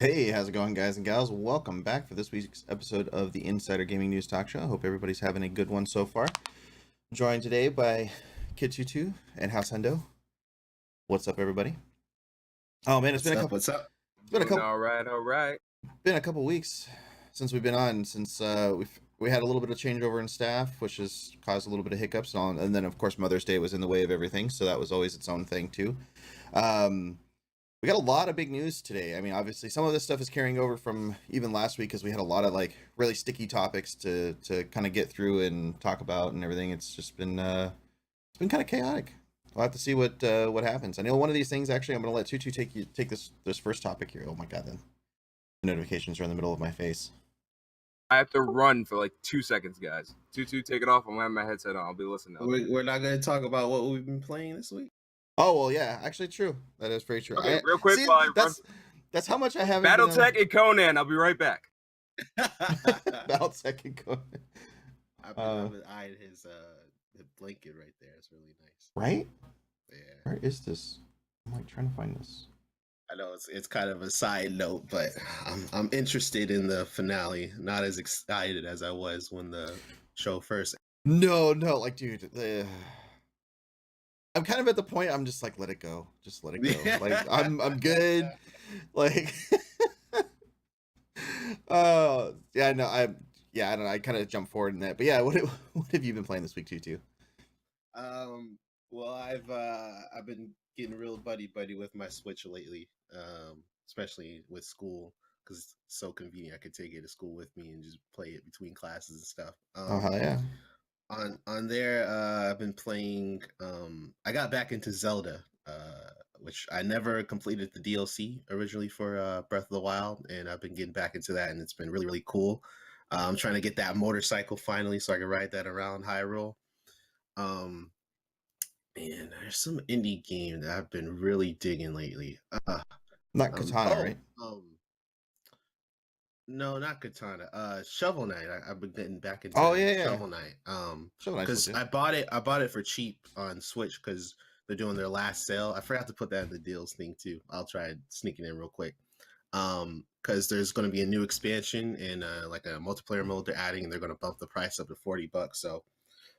Hey, how's it going, guys and gals? Welcome back for this week's episode of the Insider Gaming News Talk Show. Hope everybody's having a good one so far. Joined today by Kid22 and House Hendo. What's up, everybody? Oh man, it's been a couple. What's up? It's been a couple. All right. Been a couple weeks since we've been on. Since we had a little bit of changeover in staff, which has caused a little bit of hiccups, and then of course Mother's Day was in the way of everything, so that was always its own thing too. We got a lot of big news today. I mean, obviously, some of this stuff is carrying over from even last week because we had a lot of like really sticky topics to kind of get through and talk about and everything. It's just been kind of chaotic. We'll have to see what happens. I know one of these things. Actually, I'm gonna let Tutu take this first topic here. Oh my god, the notifications are in the middle of my face. I have to run for like 2 seconds, guys. Tutu, take it off. I'm gonna have my headset on. I'll be listening. We're not going to talk about what we've been playing this week. Oh well, yeah, actually, true. That is very true. Okay, real quick, while I run. That's how much I haven't. BattleTech and Conan. I'll be right back. BattleTech and Conan. I've been eyeing his blanket right there. It's really nice. Right? Yeah. Where is this? I'm like trying to find this. I know it's kind of a side note, but I'm interested in the finale. Not as excited as I was when the show first. No, like, dude, I'm kind of at the point. I'm just like, let it go. Just let it go. Like, I'm good. Like, yeah, no, I don't know. I kind of jumped forward in that, but yeah, what have you been playing this week, too? Well, I've been getting real buddy with my Switch lately, especially with school because it's so convenient. I could take it to school with me and just play it between classes and stuff. Yeah. On there, I've been playing. I got back into Zelda, which I never completed the DLC originally for Breath of the Wild, and I've been getting back into that, and it's been really, really cool. I'm trying to get that motorcycle finally, so I can ride that around Hyrule. And there's some indie game that I've been really digging lately. Not Katana, right? No, not Katana. Shovel Knight. I've been getting back into Shovel Knight. Because I bought it for cheap on Switch because they're doing their last sale. I forgot to put that in the deals thing too. I'll try sneaking in real quick. Because there's going to be a new expansion and like a multiplayer mode they're adding, and they're going to bump the price up to $40. So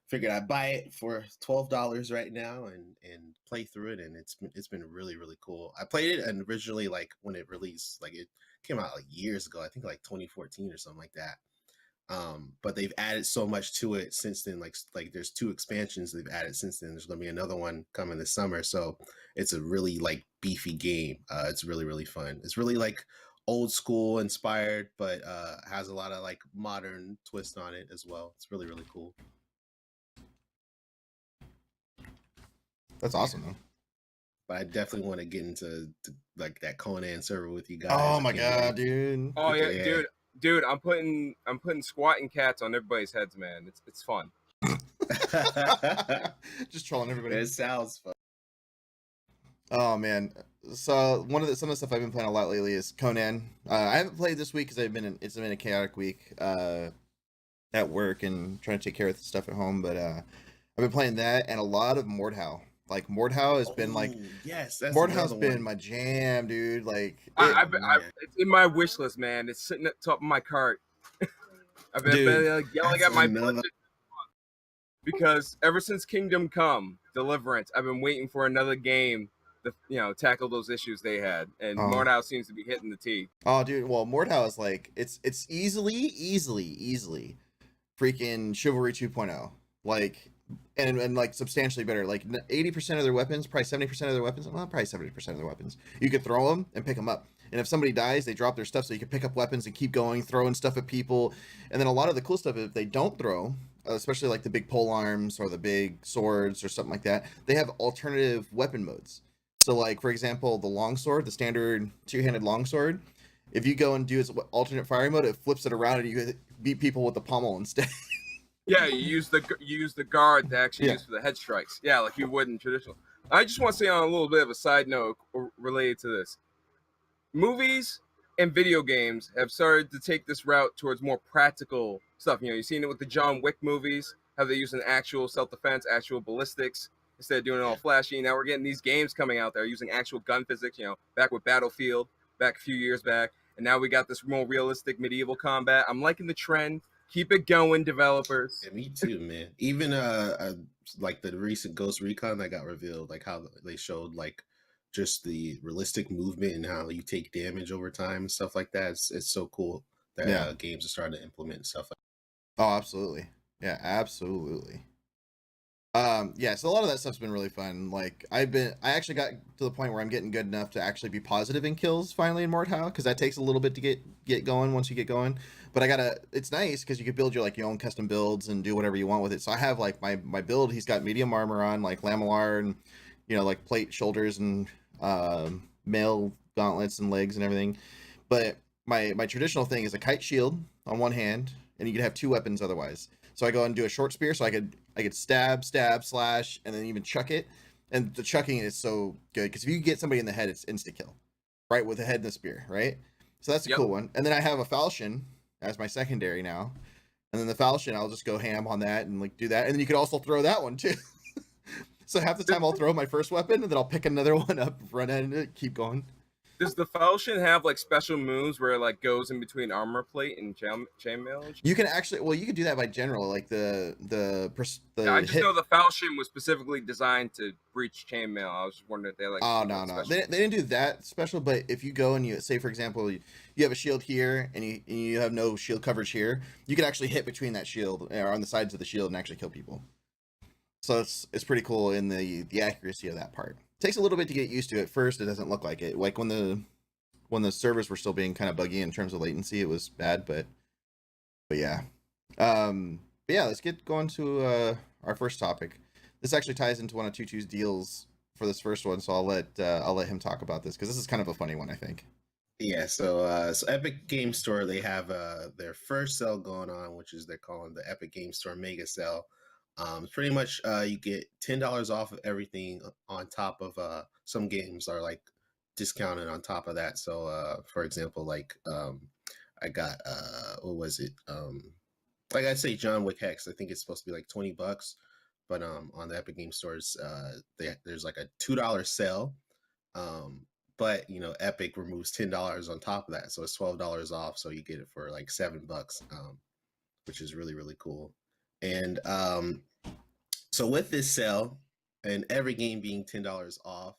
figured I'd buy it for $12 right now and play through it, and it's been really, really cool. I played it and originally like when it released, like it came out like years ago, I think like 2014 or something like that. But they've added so much to it since then. Like there's 2 expansions they've added since then. There's gonna be another one coming this summer, so it's a really like beefy game. It's really, really fun. It's really like old school inspired, but has a lot of like modern twist on it as well. It's really, really cool. That's awesome, though. But I definitely want to get into like that Conan server with you guys. Oh my god, dude! Oh yeah, dude! I'm putting squatting cats on everybody's heads, man. It's fun. Just trolling everybody. It sounds fun. Oh man! So some of the stuff I've been playing a lot lately is Conan. I haven't played this week because it's been a chaotic week. at work and trying to take care of stuff at home. But I've been playing that and a lot of Mordhau. Like Mordhau has been like, yes, that's Mordhau's been my jam, dude. Like it's in my wish list, man. It's sitting at the top of my cart. I've been yelling at my budget because ever since Kingdom Come Deliverance, I've been waiting for another game to tackle those issues they had, and Mordhau seems to be hitting the tee. Oh, dude. Well, Mordhau is like it's easily freaking Chivalry 2.0. Like and like substantially better. Like 80% of their weapons, probably 70% of their weapons, well, probably 70% of their weapons. You could throw them and pick them up. And if somebody dies, they drop their stuff, so you can pick up weapons and keep going, throwing stuff at people. And then a lot of the cool stuff, if they don't throw, especially like the big pole arms or the big swords or something like that, they have alternative weapon modes. So like, for example, the longsword, the standard two-handed longsword, if you go and do its alternate firing mode, it flips it around and you beat people with the pommel instead. Yeah, you use the guard to actually use for the head strikes. Yeah, like you would in traditional. I just want to say on a little bit of a side note related to this. Movies and video games have started to take this route towards more practical stuff. You've seen it with the John Wick movies, how they use an actual self-defense, actual ballistics, instead of doing it all flashy. Now we're getting these games coming out there using actual gun physics, back with Battlefield, back a few years back. And now we got this more realistic medieval combat. I'm liking the trend. Keep it going, developers. Yeah, me too, man. Even like the recent Ghost Recon that got revealed, like how they showed like just the realistic movement and how you take damage over time and stuff like that. It's so cool that games are starting to implement stuff like that. Oh, absolutely. Yeah, absolutely. So a lot of that stuff's been really fun. Like I actually got to the point where I'm getting good enough to actually be positive in kills finally in Mordhau, because that takes a little bit to get going once you get going. But it's nice because you can build your own custom builds and do whatever you want with it. So I have like my build, he's got medium armor on, like lamellar and like plate shoulders and mail gauntlets and legs and everything. But my traditional thing is a kite shield on one hand, and you can have two weapons otherwise. So I go and do a short spear, so I could stab, slash, and then even chuck it. And the chucking is so good because if you get somebody in the head, it's insta kill, right? With the head and the spear, right? So that's a cool one. And then I have a falchion as my secondary now, and then the falchion, I'll just go ham on that and like do that. And then you could also throw that one too. So half the time I'll throw my first weapon, and then I'll pick another one up, run at it, keep going. Does the falchion have like special moves where it like goes in between armor plate and chainmail? You can actually, you can do that by general, like the I just know the falchion was specifically designed to breach chainmail. I was just wondering if they like. Oh no, they didn't do that special. But if you go and you say, for example, you have a shield here and you have no shield coverage here, you can actually hit between that shield or on the sides of the shield and actually kill people. So it's pretty cool in the accuracy of that part. Takes a little bit to get used to. At first, it doesn't look like it. Like when the servers were still being kind of buggy in terms of latency, it was bad. But yeah, let's get going to our first topic. This actually ties into one of Tutu's deals for this first one, so I'll let him talk about this because this is kind of a funny one, I think. Yeah, so Epic Game Store, they have their first sale going on, which is they're calling the Epic Game Store Mega Sale. Pretty much you get $10 off of everything on top of some games are like discounted on top of that. So for example, like I got what was it? Like I say John Wick Hex, I think it's supposed to be like $20, but on the Epic Game Stores there's like a $2 sale. But Epic removes $10 on top of that, so it's $12 off, so you get it for like $7, which is really, really cool. And so with this sale and every game being $10 off,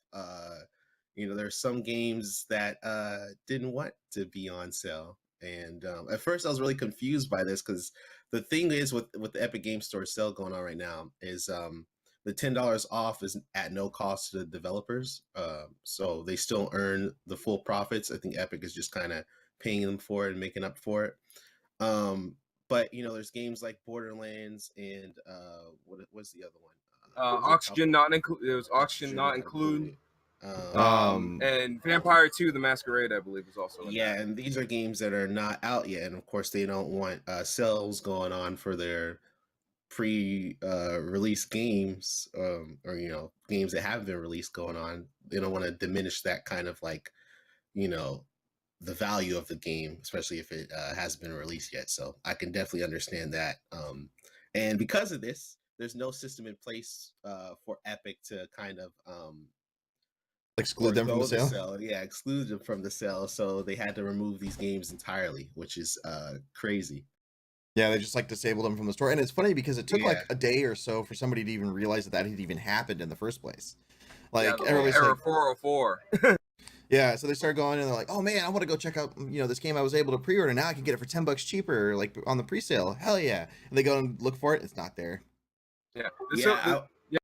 there's some games that didn't want to be on sale. And at first I was really confused by this because the thing is with the Epic Game Store sale going on right now is the $10 off is at no cost to the developers. So they still earn the full profits. I think Epic is just kind of paying them for it and making up for it. But there's games like Borderlands and what's the other one? Oxygen not include. It was Oxygen not include. And Vampire 2: The Masquerade, I believe, is also. And these are games that are not out yet, and of course they don't want sales going on for their pre-release games, or games that haven't been released going on. They don't want to diminish that kind of like the value of the game, especially if it hasn't been released yet. So I can definitely understand that. And because of this, there's no system in place for Epic to kind of exclude them from the sale. Yeah, exclude them from the sale. So they had to remove these games entirely, which is crazy. Yeah, they just like disabled them from the store. And it's funny because it took like a day or so for somebody to even realize that had even happened in the first place. Like everybody's error like 404. Yeah, so they start going and they're like, "Oh man, I want to go check out, this game I was able to pre-order. Now I can get it for $10 cheaper, like on the pre-sale. Hell yeah!" And they go and look for it. It's not there. Yeah,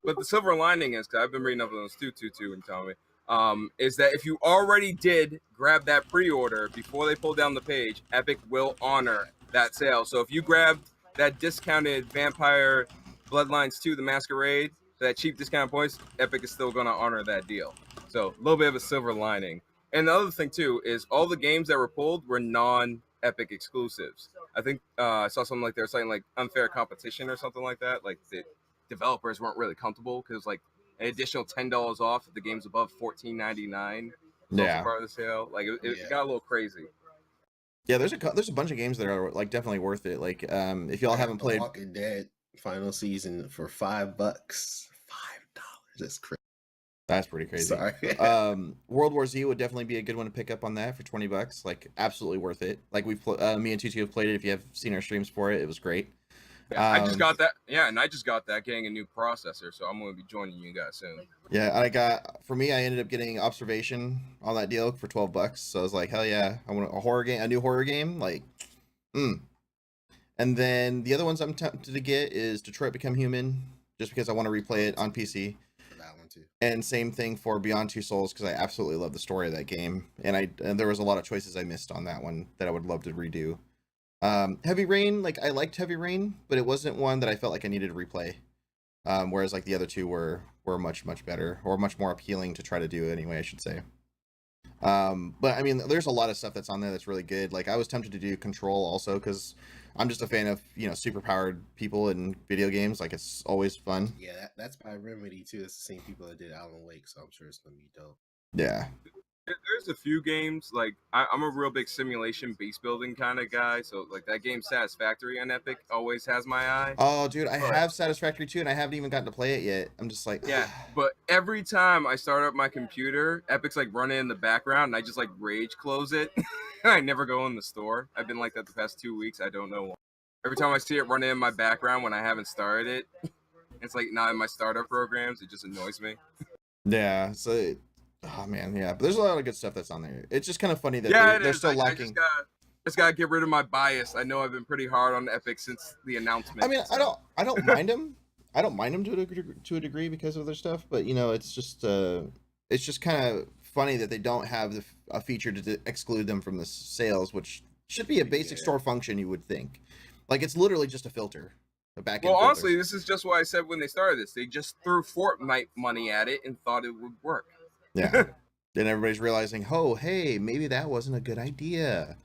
but the silver lining is, because I've been reading up on those too, and telling me, is that if you already did grab that pre-order before they pull down the page, Epic will honor that sale. So if you grabbed that discounted Vampire Bloodlines 2, the Masquerade, that cheap discount points, Epic is still going to honor that deal. So a little bit of a silver lining. And the other thing too is all the games that were pulled were non-Epic exclusives. I think I saw something like they were saying like unfair competition or something like that. Like the developers weren't really comfortable because like an additional $10 off if the game's above $14.99. Yeah, part of the sale. Like it got a little crazy. Yeah, there's a bunch of games that are like definitely worth it. Like if y'all haven't played Walking Dead final season for $5, $5. That's crazy. That's pretty crazy. Sorry. World War Z would definitely be a good one to pick up on that for $20. Like absolutely worth it. Like me and Tutu have played it. If you have seen our streams for it, it was great. Yeah, I just got that. Yeah, and I just got that getting a new processor, so I'm going to be joining you guys soon. Yeah, I ended up getting Observation on that deal for $12. So I was like, hell yeah, I want a new horror game. Like, And then the other ones I'm tempted to get is Detroit Become Human, just because I want to replay it on PC. That one too. And same thing for Beyond Two Souls, because I absolutely love the story of that game, and there was a lot of choices I missed on that one that I would love to redo. Heavy Rain, like I liked Heavy Rain, but it wasn't one that I felt like I needed to replay. Whereas like the other two were much better, or much more appealing to try to do anyway, I should say. But I mean, there's a lot of stuff that's on there that's really good. Like I was tempted to do Control also, because I'm just a fan of super powered people in video games. Like it's always fun. Yeah, that's by Remedy too. It's the same people that did Alan Wake, so I'm sure it's gonna be dope. Yeah. There's a few games, like I'm a real big simulation base building kind of guy, so like that game Satisfactory on Epic always has my eye. Oh dude, I have Satisfactory too, and I haven't even gotten to play it yet. I'm just like, yeah, but every time I start up my computer, Epic's like running in the background and I just like rage close it. I never go in the store. I've been like that the past 2 weeks. I don't know why. Every time I see it running in my background when I haven't started it, it's like not in my startup programs. It just annoys me. Yeah, so oh man, yeah, but there's a lot of good stuff that's on there. It's just kind of funny that they're still lacking. I just gotta get rid of my bias. I know I've been pretty hard on Epic since the announcement. I mean, so. I don't mind them. I don't mind them to a degree because of their stuff, but it's just kind of funny that they don't have a feature to exclude them from the sales, which should be a basic store function, you would think. Like it's literally just a filter. Well, honestly, this is just what I said when they started this. They just threw Fortnite money at it and thought it would work. Yeah. Then everybody's realizing, oh, hey, maybe that wasn't a good idea.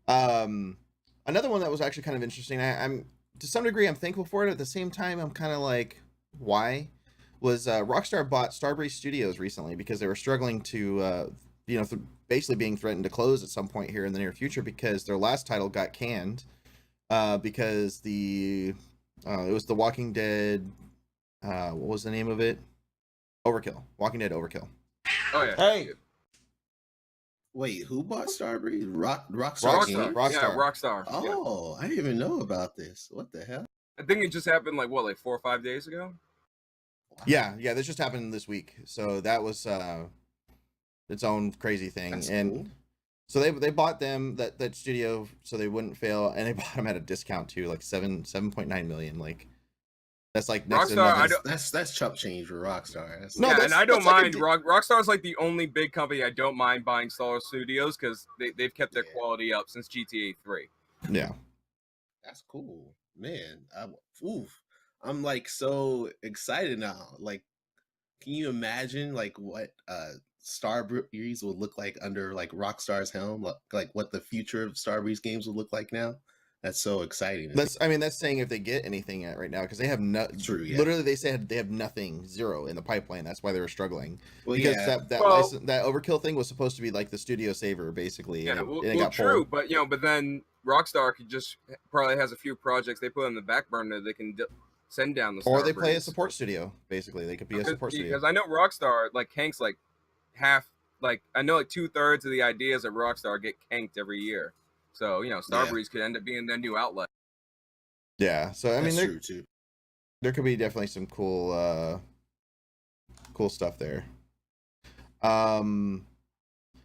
Another one that was actually kind of interesting. I'm to some degree I'm thankful for it. At the same time, I'm kind of like, why? Was Rockstar bought Starbreeze Studios recently because they were struggling to, basically being threatened to close at some point here in the near future because their last title got canned because it was The Walking Dead. What was the name of it? Overkill. Walking Dead Overkill. Oh yeah. Hey. Wait, who bought Starbreeze? Rockstar. Yeah, Rockstar. Oh, I didn't even know about this. What the hell? I think it just happened like 4 or 5 days ago. Wow. Yeah, this just happened this week. So that was its own crazy thing. That's and cool. So they bought them that studio so they wouldn't fail, and they bought them at a discount too, like 7.9 million. Like that's like next Rockstar. That's chump change for Rockstar. And I don't mind. Rockstar's like the only big company I don't mind buying Star Studios because they've kept their quality up since GTA 3. Yeah, that's cool, man. I'm like so excited now. Like, can you imagine like what Starbreeze would look like under like Rockstar's helm? Like what the future of Starbreeze games would look like now? That's so exciting. That's saying if they get anything right now, because they have literally they said they have nothing, zero in the pipeline. That's why they were struggling. Well, because that Overkill thing was supposed to be like the studio saver, basically. Yeah, it got true, pulled. But then Rockstar could just probably has a few projects they put on the back burner they can send down the or they play a support studio. Basically, they could be a support studio. Because I know Rockstar Hank's half, I know 2/3 of the ideas at Rockstar get canked every year. So, Starbreeze could end up being their new outlet. Yeah. So, that's true too. There could be definitely some cool stuff there. That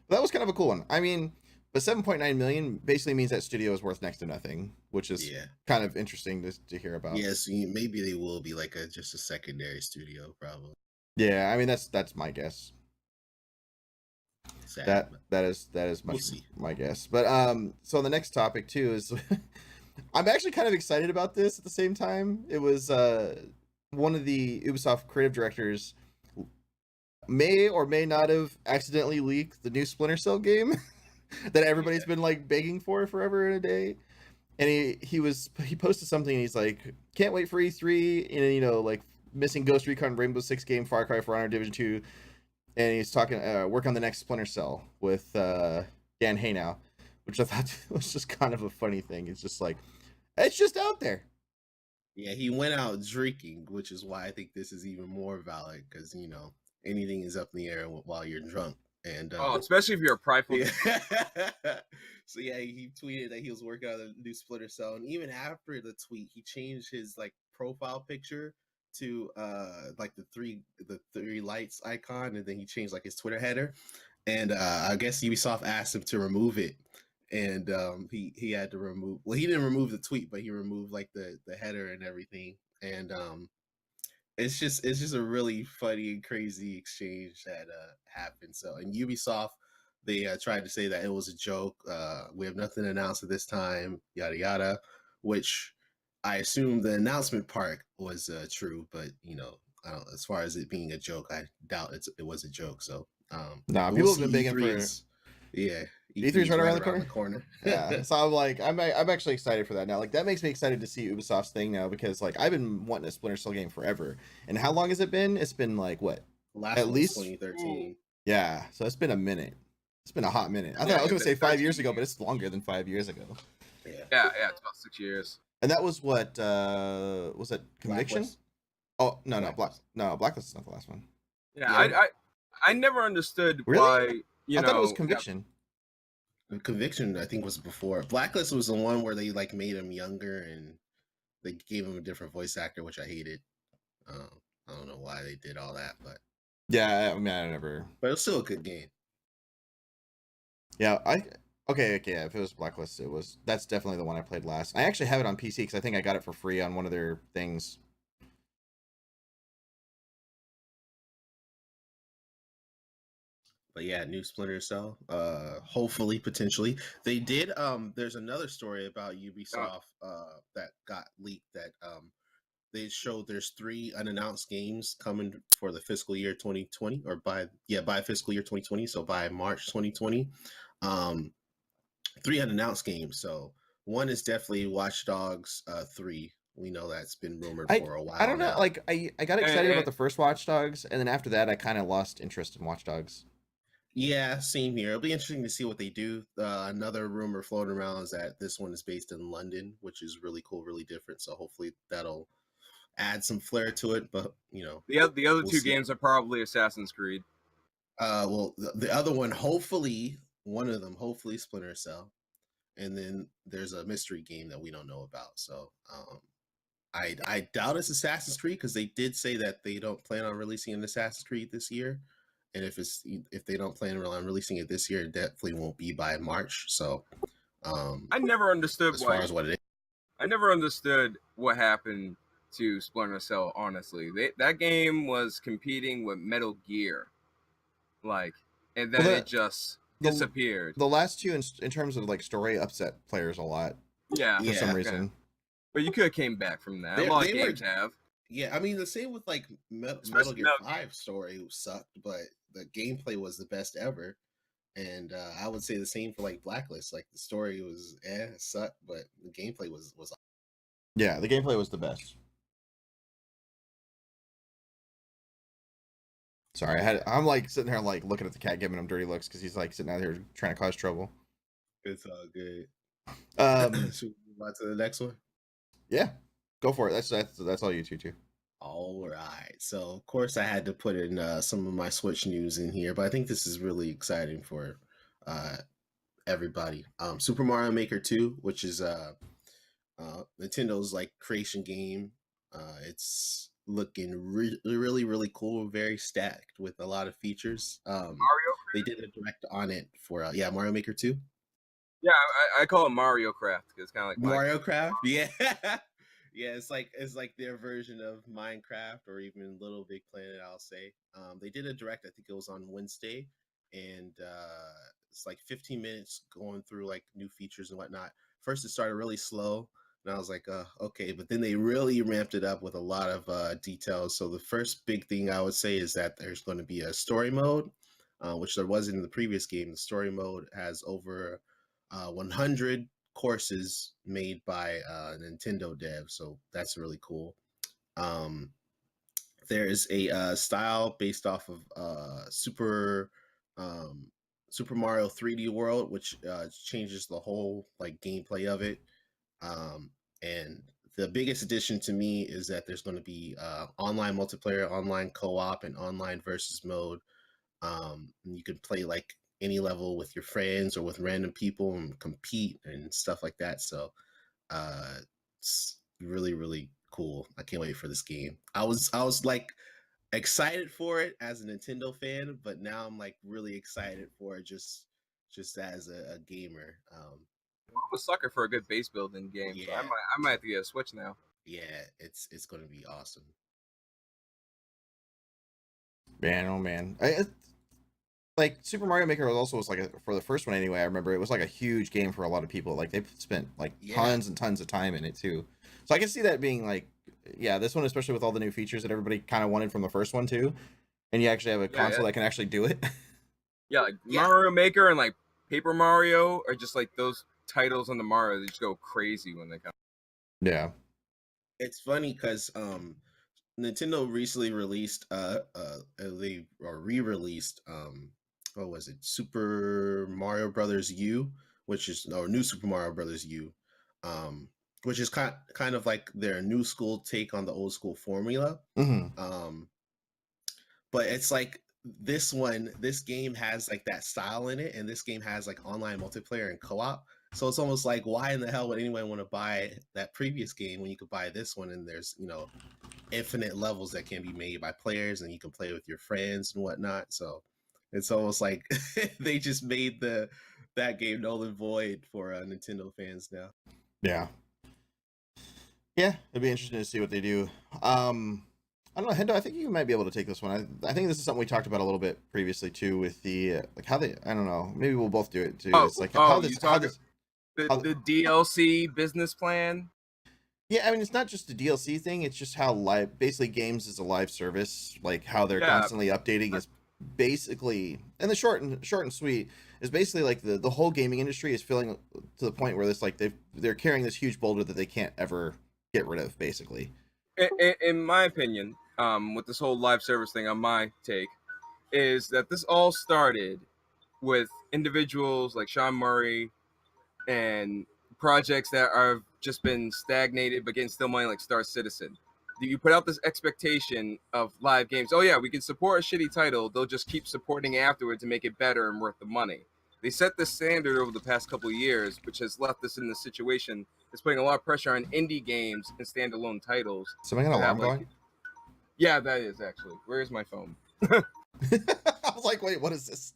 was kind of a cool one. But 7.9 million basically means that studio is worth next to nothing, which is kind of interesting to hear about. Yes, maybe they will be just a secondary studio, probably. Yeah, that's my guess. Sad, that is much my guess. But so the next topic too is I'm actually kind of excited about this at the same time. It was one of the Ubisoft creative directors may or may not have accidentally leaked the new Splinter Cell game that everybody's been begging for forever and a day. And he posted something and he's like, can't wait for E3, and missing Ghost Recon Rainbow Six game, Far Cry, For Honor, Division 2. And he's talking work on the next Splinter Cell with Dan Haynow, which I thought was just kind of a funny thing. It's just it's just out there. Yeah, he went out drinking, which is why I think this is even more valid, because anything is up in the air while you're drunk. And especially if you're a prideful. Yeah. So he tweeted that he was working on the new Splinter Cell, and even after the tweet, he changed his profile picture to the three lights icon, and then he changed his Twitter header, and I guess Ubisoft asked him to remove it, and he had to remove. Well, he didn't remove the tweet, but he removed the header and everything, and it's just a really funny and crazy exchange that happened. So, in Ubisoft, they tried to say that it was a joke. We have nothing to announce at this time, yada yada, which I assume the announcement part was true, but I don't. As far as it being a joke, I doubt it was a joke. So, people have been begging for. E3's right around the corner. Yeah, so I'm actually excited for that now. That makes me excited to see Ubisoft's thing now, because I've been wanting a Splinter Cell game forever. And how long has it been? It's been what? At least 2013. Yeah, so it's been a minute. It's been a hot minute. I thought I was gonna say 5 years ago, but it's longer than 5 years ago. Yeah, it's about 6 years. And that was what was it? Conviction? Blacklist. Oh no, Blacklist is not the last one. Yeah. I never understood why. I thought it was Conviction. Yeah. Conviction, I think, was before. Blacklist was the one where they made him younger and they gave him a different voice actor, which I hated. I don't know why they did all that, but yeah, I never. But it was still a good game. Yeah, Okay, yeah, if it was Blacklist, that's definitely the one I played last. I actually have it on PC because I think I got it for free on one of their things. But yeah, new Splinter Cell. Hopefully, potentially. They did there's another story about Ubisoft that got leaked that they showed there's 3 unannounced games coming for the fiscal year 2020, or by fiscal year 2020, so by March 2020. 3 unannounced games. So one is definitely Watch Dogs 3. We know that's been rumored for a while. I don't know. Now. I got excited about the first Watch Dogs, and then after that, I kind of lost interest in Watch Dogs. Yeah, same here. It'll be interesting to see what they do. Another rumor floating around is that this one is based in London, which is really cool, really different. So hopefully that'll add some flair to it. But the other 2 games are probably Assassin's Creed. Well, the other one, hopefully Splinter Cell, and then there's a mystery game that we don't know about. So I doubt it's Assassin's Creed, because they did say that they don't plan on releasing an Assassin's Creed this year. And if they don't plan on releasing it this year, it definitely won't be by March. So I never understood as far as what it is. I never understood what happened to Splinter Cell. Honestly, that game was competing with Metal Gear, and then it just disappeared. The last 2 in terms of story upset players a lot. Yeah, for some reason. But you could have came back from that. A lot of games have. Yeah, I mean, the same with Metal Gear 5 story sucked, but the gameplay was the best ever. And I would say the same for like Blacklist. Like the story was it sucked, but the gameplay was Yeah, the gameplay was the best. Sorry, I'm like sitting here like looking at the cat, giving him dirty looks because he's like sitting out here trying to cause trouble. It's all good. Should we move on to the next one? Yeah, go for it. That's all you two. All right. So of course I had to put in some of my Switch news in here, but I think this is really exciting for everybody. Super Mario Maker 2, which is Nintendo's like creation game. It's looking really cool, very stacked with a lot of features. Mario. They did a direct on it for Mario Maker 2. Yeah, I call it Mario Craft because it's kind of like Mario Craft. Yeah. Yeah, it's like their version of Minecraft or even Little Big Planet, I'll say. They did a direct, I think it was on Wednesday, and it's like 15 minutes going through like new features and whatnot. First, it started really slow, and I was like, okay, but then they really ramped it up with a lot of details. So the first big thing I would say is that there's going to be a story mode, which there wasn't in the previous game. The story mode has over 100 courses made by Nintendo dev, so that's really cool. There's a style based off of Super Mario 3D World, which changes the whole like gameplay of it. And the biggest addition to me is that there's going to be online multiplayer, online co-op, and online versus mode. And you can play like any level with your friends or with random people and compete and stuff like that. So it's really cool. I can't wait for this game. I was like excited for it as a Nintendo fan, but now I'm like really excited for it just as a gamer. I'm a sucker for a good base building game. Yeah. So I might have to get a Switch now. Yeah, it's going to be awesome. Man, oh man. Like Super Mario Maker was like for the first one anyway. I remember it was like a huge game for a lot of people. Like they spent like tons and tons of time in it too. So I can see that being like, yeah, this one especially with all the new features that everybody kind of wanted from the first one too, and you actually have a console that can actually do it. Yeah, like Mario Maker and like Paper Mario are just like those titles on the Mario. They just go crazy when they come. Yeah, it's funny because Nintendo recently released they re-released what was it, Super Mario Brothers U, which is new Super Mario Brothers U, which is kind of like their new school take on the old school formula. Mm-hmm. But it's like this game has like that style in it, and this game has like online multiplayer and co-op. So it's almost like, why in the hell would anyone want to buy that previous game when you could buy this one and there's infinite levels that can be made by players and you can play with your friends and whatnot. So it's almost like they just made that game null and void for Nintendo fans now. Yeah, it'd be interesting to see what they do. I don't know, Hendo, I think you might be able to take this one. I think this is something we talked about a little bit previously too, with the like how they, I don't know, maybe we'll both do it too. It's like the DLC business plan. Yeah, I mean, it's not just a DLC thing. It's just how basically games is a live service. Like how they're constantly updating is basically, and the short and sweet is basically like the whole gaming industry is feeling to the point where it's like they're carrying this huge boulder that they can't ever get rid of, basically. In my opinion, with this whole live service thing, on my take, is that this all started with individuals like Sean Murray and projects that have just been stagnated but getting still money, like Star Citizen. You put out this expectation of live games. Oh yeah, we can support a shitty title. They'll just keep supporting it afterwards to make it better and worth the money. They set this standard over the past couple of years, which has left us in this situation. It's putting a lot of pressure on indie games and standalone titles. Something an alarm going? Yeah, that is actually. Where is my phone? I was like, wait, what is this?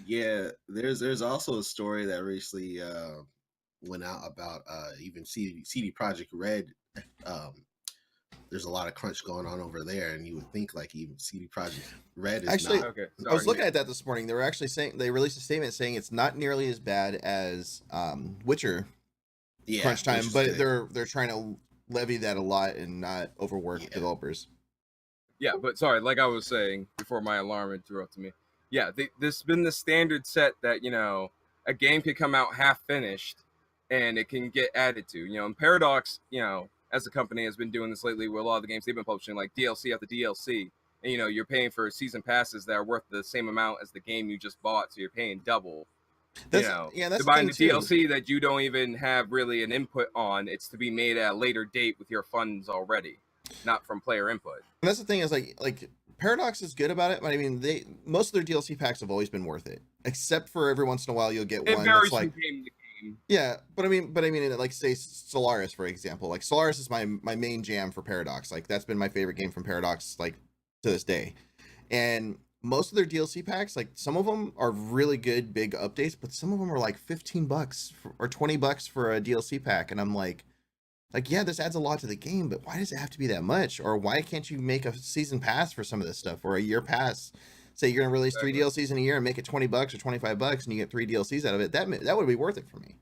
Yeah, there's also a story that recently went out about even CD Projekt Red. There's a lot of crunch going on over there, and you would think like even CD Projekt Red is actually not. Okay, I was looking at that this morning. They were actually saying, they released a statement saying it's not nearly as bad as Witcher crunch time, but they're trying to levy that a lot and not overwork developers. Yeah, but sorry, like I was saying before my alarm interrupted me. Yeah, this has been the standard set that, you know, a game can come out half finished and it can get added to. You know, and Paradox, you know, as a company has been doing this lately with a lot of the games they've been publishing, like DLC after DLC. And, you know, you're paying for season passes that are worth the same amount as the game you just bought, so you're paying double. That's, you know, yeah, that's to buying the too. DLC that you don't even have really an input on. It's to be made at a later date with your funds already, not from player input. And that's the thing is like Paradox is good about it, but I mean most of their DLC packs have always been worth it, except for every once in a while you'll get one that's like game to game. Yeah, but I mean like say Solaris for example. Like Solaris is my main jam for Paradox. Like that's been my favorite game from Paradox like to this day. And most of their DLC packs, like some of them are really good big updates, but some of them are like $15 or $20 for a DLC pack, and I'm like, yeah, this adds a lot to the game, but why does it have to be that much? Or why can't you make a season pass for some of this stuff, or a year pass? Say you're gonna release 3 DLCs in a year and make it $20 or $25, and you get 3 DLCs out of it. That would be worth it for me.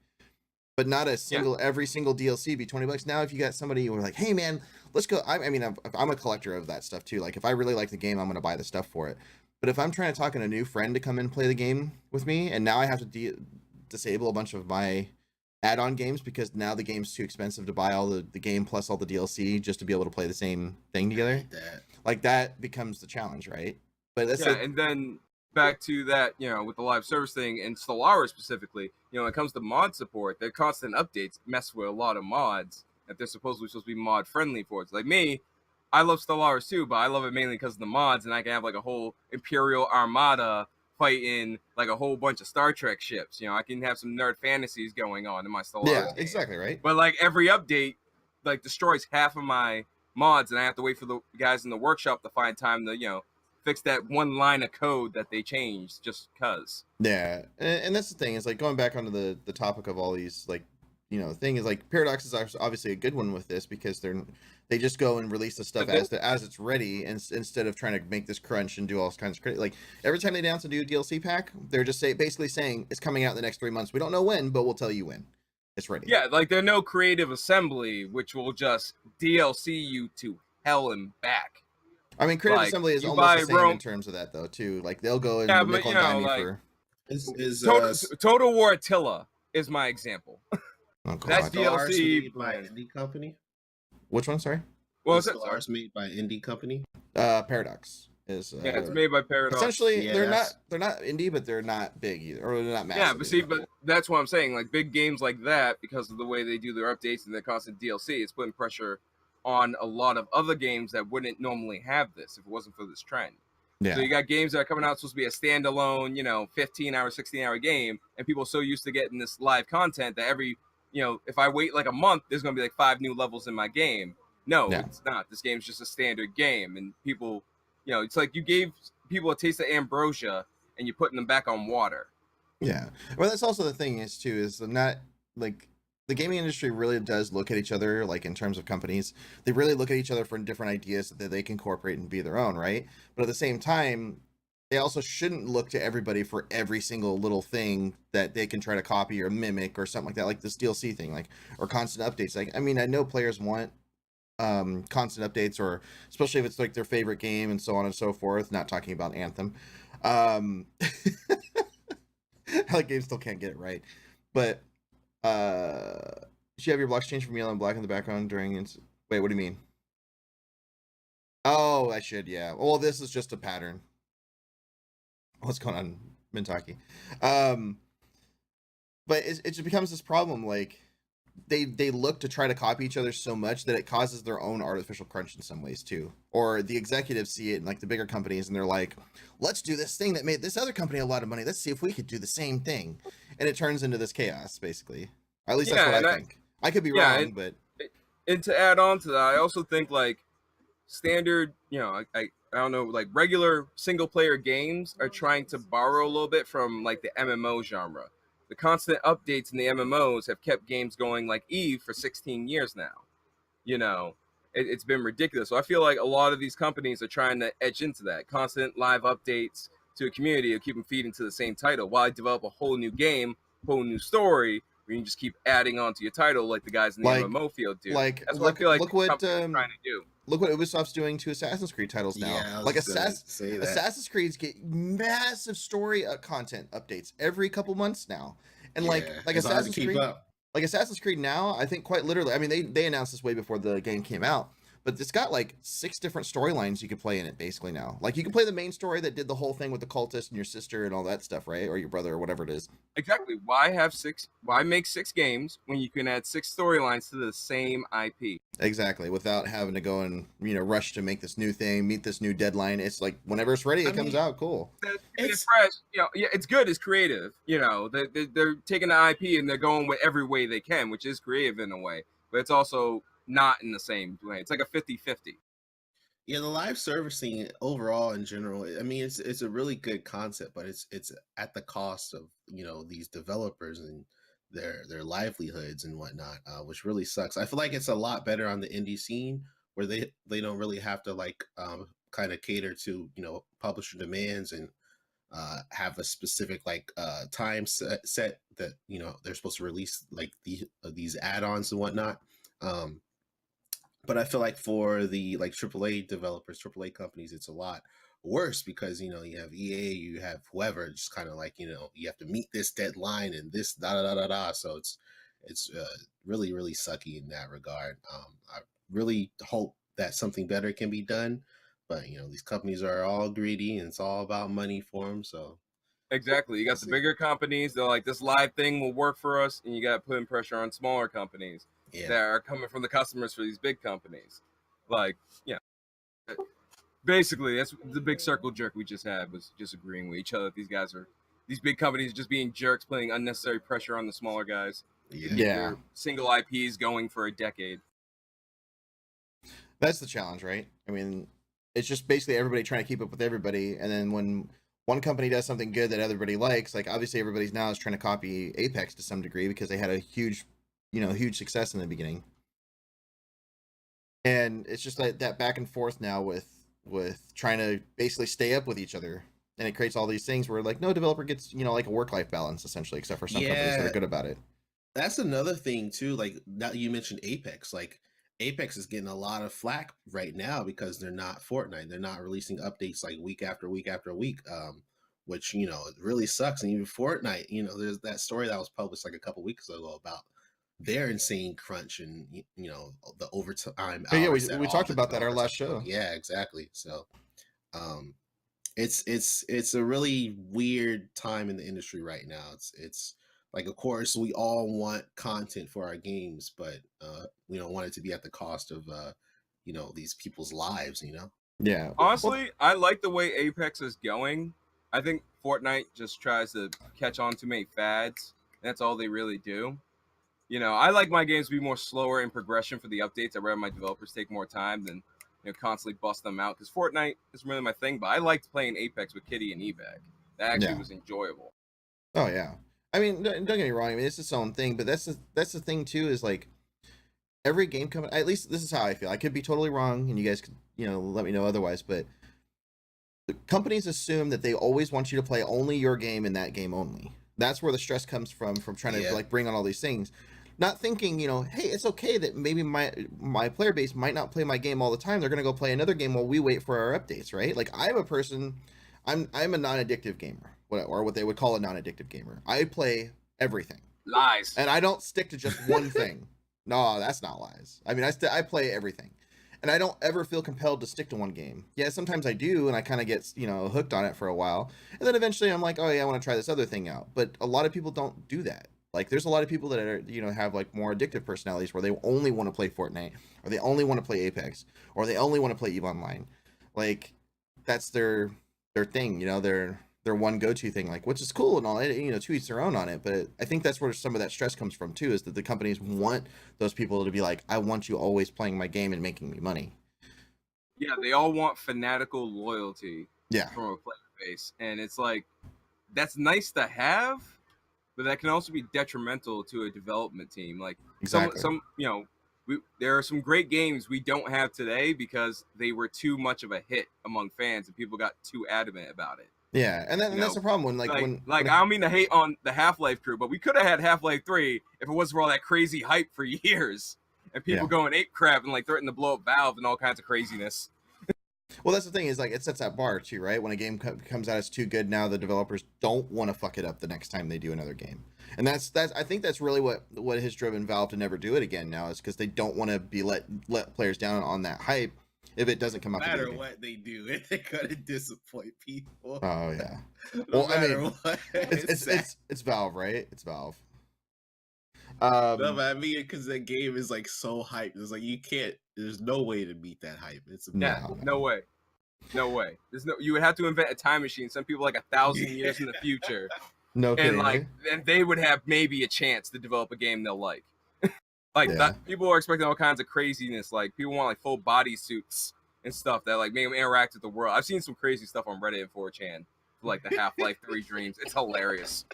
But not a single every single DLC be $20. Now, if you got somebody who are like, hey man, let's go. I mean, I'm a collector of that stuff too. Like if I really like the game, I'm gonna buy the stuff for it. But if I'm trying to talk to a new friend to come and play the game with me, and now I have to disable a bunch of my add-on games because now the game's too expensive to buy all the game plus all the DLC just to be able to play the same thing together. Like that becomes the challenge, right? But that's and then back to that, you know, with the live service thing and Stellaris specifically, you know, when it comes to mod support, their constant updates mess with a lot of mods that they're supposed to be mod friendly for. It's like me, I love Stellaris too, but I love it mainly because of the mods, and I can have like a whole Imperial Armada fighting like a whole bunch of Star Trek ships. You know, I can have some nerd fantasies going on in my Stellaris game. Exactly, right? But like every update like destroys half of my mods, and I have to wait for the guys in the workshop to find time to, you know, fix that one line of code that they changed just cuz. Yeah, and that's the thing is like going back onto the topic of all these like, you know, thing is like Paradox is obviously a good one with this because they just go and release the stuff as it's ready, and instead of trying to make this crunch and do all kinds of like every time they announce a new DLC pack, they're just basically saying it's coming out in the next 3 months. We don't know when, but we'll tell you when it's ready. Yeah, like there's no creative assembly which will just DLC you to hell and back. I mean, creative assembly is almost the same in terms of that though too. Like they'll go and nickel and dime you for Total War Attila is my example. Oh, God. That's DLC by indie company. Which one? Sorry. Well, is Stellaris made by indie company? Paradox is. Yeah, it's made by Paradox. Essentially, they're not indie, but they're not big either, or they're not massive. Yeah, but see, but that's what I'm saying. Like big games like that, because of the way they do their updates and their constant DLC, it's putting pressure on a lot of other games that wouldn't normally have this if it wasn't for this trend. Yeah. So you got games that are coming out supposed to be a standalone, you know, 15-hour, 16-hour game, and people are so used to getting this live content that every, you know, if I wait like a month, there's going to be like 5 new levels in my game. No, it's not. This game's just a standard game. And people, you know, it's like you gave people a taste of ambrosia and you're putting them back on water. Yeah. Well, that's also the thing is, too, is not like the gaming industry really does look at each other, like in terms of companies. They really look at each other for different ideas that they can incorporate and be their own, right? But at the same time, they also shouldn't look to everybody for every single little thing that they can try to copy or mimic or something like that, like this DLC thing, like, or constant updates. Like, I mean, I know players want constant updates, or especially if it's like their favorite game and so on and so forth. Not talking about Anthem. Like, game still can't get it right. But should you have your blocks changed from yellow and black in the background during wait, what do you mean? Oh, I should, yeah. Well, this is just a pattern. What's going on, Mintaki? But it just becomes this problem. Like they look to try to copy each other so much that it causes their own artificial crunch in some ways too. Or the executives see it in like the bigger companies and they're like, let's do this thing that made this other company a lot of money. Let's see if we could do the same thing. And it turns into this chaos, basically. At least that's what I think. I could be wrong, but and to add on to that, I also think like standard, you know, I don't know, like regular single player games are trying to borrow a little bit from like the MMO genre. The constant updates in the MMOs have kept games going like Eve for 16 years now. You know, it's been ridiculous. So I feel like a lot of these companies are trying to edge into that. Constant live updates to a community to keep them feeding to the same title while I develop a whole new game, whole new story, where you can just keep adding on to your title like the guys in the MMO field do. That's what I feel like look what trying to do. Look what Ubisoft's doing to Assassin's Creed titles now. Yeah, like Assassin's Creed get massive story content updates every couple months now, and like Assassin's Creed, like Assassin's Creed now, I think quite literally. I mean, they announced this way before the game came out. But it's got like 6 different storylines you could play in it basically now. Like you can play the main story that did the whole thing with the cultist and your sister and all that stuff, right? Or your brother or whatever it is. Exactly. Why make 6 games when you can add 6 storylines to the same IP? Exactly. Without having to go and, rush to make this new thing, meet this new deadline. It's like whenever it's ready, it comes out. Cool. It's fresh. It's good. It's creative. They're taking the IP and they're going with every way they can, which is creative in a way. But it's also not in the same way. It's like a 50-50. Yeah, the live servicing overall in general, I mean, it's a really good concept, but it's at the cost of these developers and their livelihoods and whatnot, which really sucks. I feel like it's a lot better on the indie scene where they don't really have to kind of cater to publisher demands and have a specific time set that they're supposed to release these add-ons and whatnot. But I feel like for the AAA developers, AAA companies, it's a lot worse because you have EA, you have whoever, just kind of you have to meet this deadline and this da da da da da. So it's really really sucky in that regard. I really hope that something better can be done, but these companies are all greedy and it's all about money for them. So exactly, you got the bigger companies. They're like, this live thing will work for us, and you got to put in pressure on smaller companies. That are coming from the customers for these big companies. Basically, that's the big circle jerk we just had, was just agreeing with each other. These big companies just being jerks, putting unnecessary pressure on the smaller guys. Yeah. Single IPs going for a decade. That's the challenge, right? I mean, it's just basically everybody trying to keep up with everybody. And then when one company does something good that everybody likes, like obviously everybody's now is trying to copy Apex to some degree because they had a huge success in the beginning. And it's just like that back and forth now with trying to basically stay up with each other. And it creates all these things where no developer gets, like a work-life balance essentially, except for some companies that are good about it. That's another thing too. Now you mentioned Apex. Apex is getting a lot of flack right now because they're not Fortnite. They're not releasing updates week after week after week. Which it really sucks. And even Fortnite, there's that story that was published a couple weeks ago about their insane crunch and the overtime hours. We talked about that our last show. Yeah, exactly. So it's a really weird time in the industry right now. It's of course we all want content for our games, but we don't want it to be at the cost of these people's lives. Yeah. Honestly, I like the way Apex is going. I think Fortnite just tries to catch on too many fads. That's all they really do. I like my games to be more slower in progression for the updates. I'd rather my developers take more time than constantly bust them out, because Fortnite is really my thing. But I liked playing Apex with Kitty and Evac. That actually was enjoyable. Oh yeah, I mean, don't get me wrong. I mean, it's its own thing, but that's the thing too. Is every game company. At least this is how I feel. I could be totally wrong, and you guys could let me know otherwise. But the companies assume that they always want you to play only your game and that game only. That's where the stress comes from trying to bring on all these things. Not thinking, hey, it's okay that maybe my player base might not play my game all the time. They're gonna go play another game while we wait for our updates, right? I'm a person, I'm a non-addictive gamer, or what they would call a non-addictive gamer. I play everything. Lies. And I don't stick to just one thing. No, that's not lies. I mean, I play everything, and I don't ever feel compelled to stick to one game. Yeah, sometimes I do, and I kind of get hooked on it for a while, and then eventually I'm like, oh yeah, I want to try this other thing out. But a lot of people don't do that. There's a lot of people that are, have more addictive personalities where they only want to play Fortnite, or they only want to play Apex, or they only want to play EVE Online. That's their thing, their one go-to thing, which is cool and all, to each their own on it. But I think that's where some of that stress comes from too, is that the companies want those people to be like, I want you always playing my game and making me money. Yeah, they all want fanatical loyalty from a player base. And it's that's nice to have, but that can also be detrimental to a development team. Exactly. There are some great games we don't have today because they were too much of a hit among fans and people got too adamant about it. Yeah, and that's the problem when I don't mean to hate on the Half-Life crew, but we could have had Half-Life 3 if it wasn't for all that crazy hype for years and people going ape crap and like threatening to blow up Valve and all kinds of craziness. Well, that's the thing, is like it sets that bar too, right? When a game comes out, it's too good. Now the developers don't want to fuck it up the next time they do another game, and that's I think that's really what has driven Valve to never do it again now, is because they don't want to be let players down on that hype if it doesn't come out. No matter what they do, they're gonna disappoint people. Oh yeah. No matter what. It's Valve, right? It's Valve. No, but I mean, because that game is like so hyped. It's like there's no way to beat that hype. No way. There's no. You would have to invent a time machine. Some people 1,000 years in the future. No kidding. And they would have maybe a chance to develop a game they'll like. People are expecting all kinds of craziness. Like people want full body suits and stuff that make them interact with the world. I've seen some crazy stuff on Reddit and 4chan, like the Half-Life 3 dreams. It's hilarious.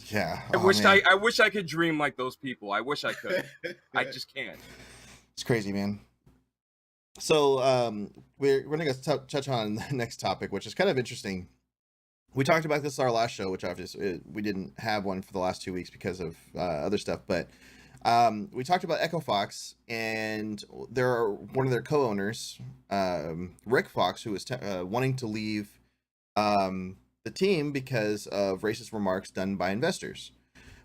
Yeah. I wish I could dream like those people. I wish I could. I just can't. It's crazy, man. So we're gonna touch on the next topic, which is kind of interesting. We talked about this our last show, which obviously we didn't have one for the last 2 weeks because of other stuff, but we talked about Echo Fox, and one of their co-owners, Rick Fox, who was wanting to leave the team because of racist remarks done by investors.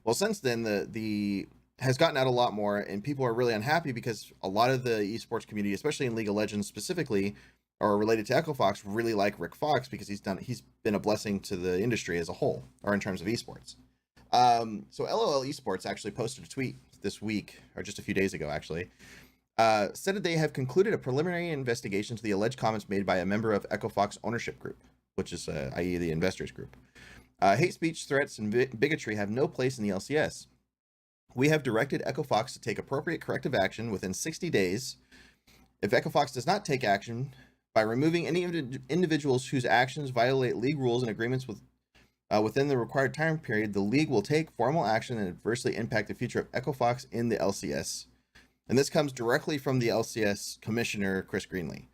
Well, since then, the has gotten out a lot more, and people are really unhappy because a lot of the esports community, especially in League of Legends specifically, or related to Echo Fox, really like Rick Fox because he's been a blessing to the industry as a whole, or in terms of esports. So LOL Esports actually posted a tweet this week, or just a few days ago actually, said that they have concluded a preliminary investigation to the alleged comments made by a member of Echo Fox ownership group, which is i.e. the investors group. Hate speech, threats, and bigotry have no place in the LCS. We have directed Echo Fox to take appropriate corrective action within 60 days. If Echo Fox does not take action by removing any individuals whose actions violate league rules and agreements within the required time period, the league will take formal action and adversely impact the future of Echo Fox in the LCS. And this comes directly from the LCS commissioner, Chris Greenlee,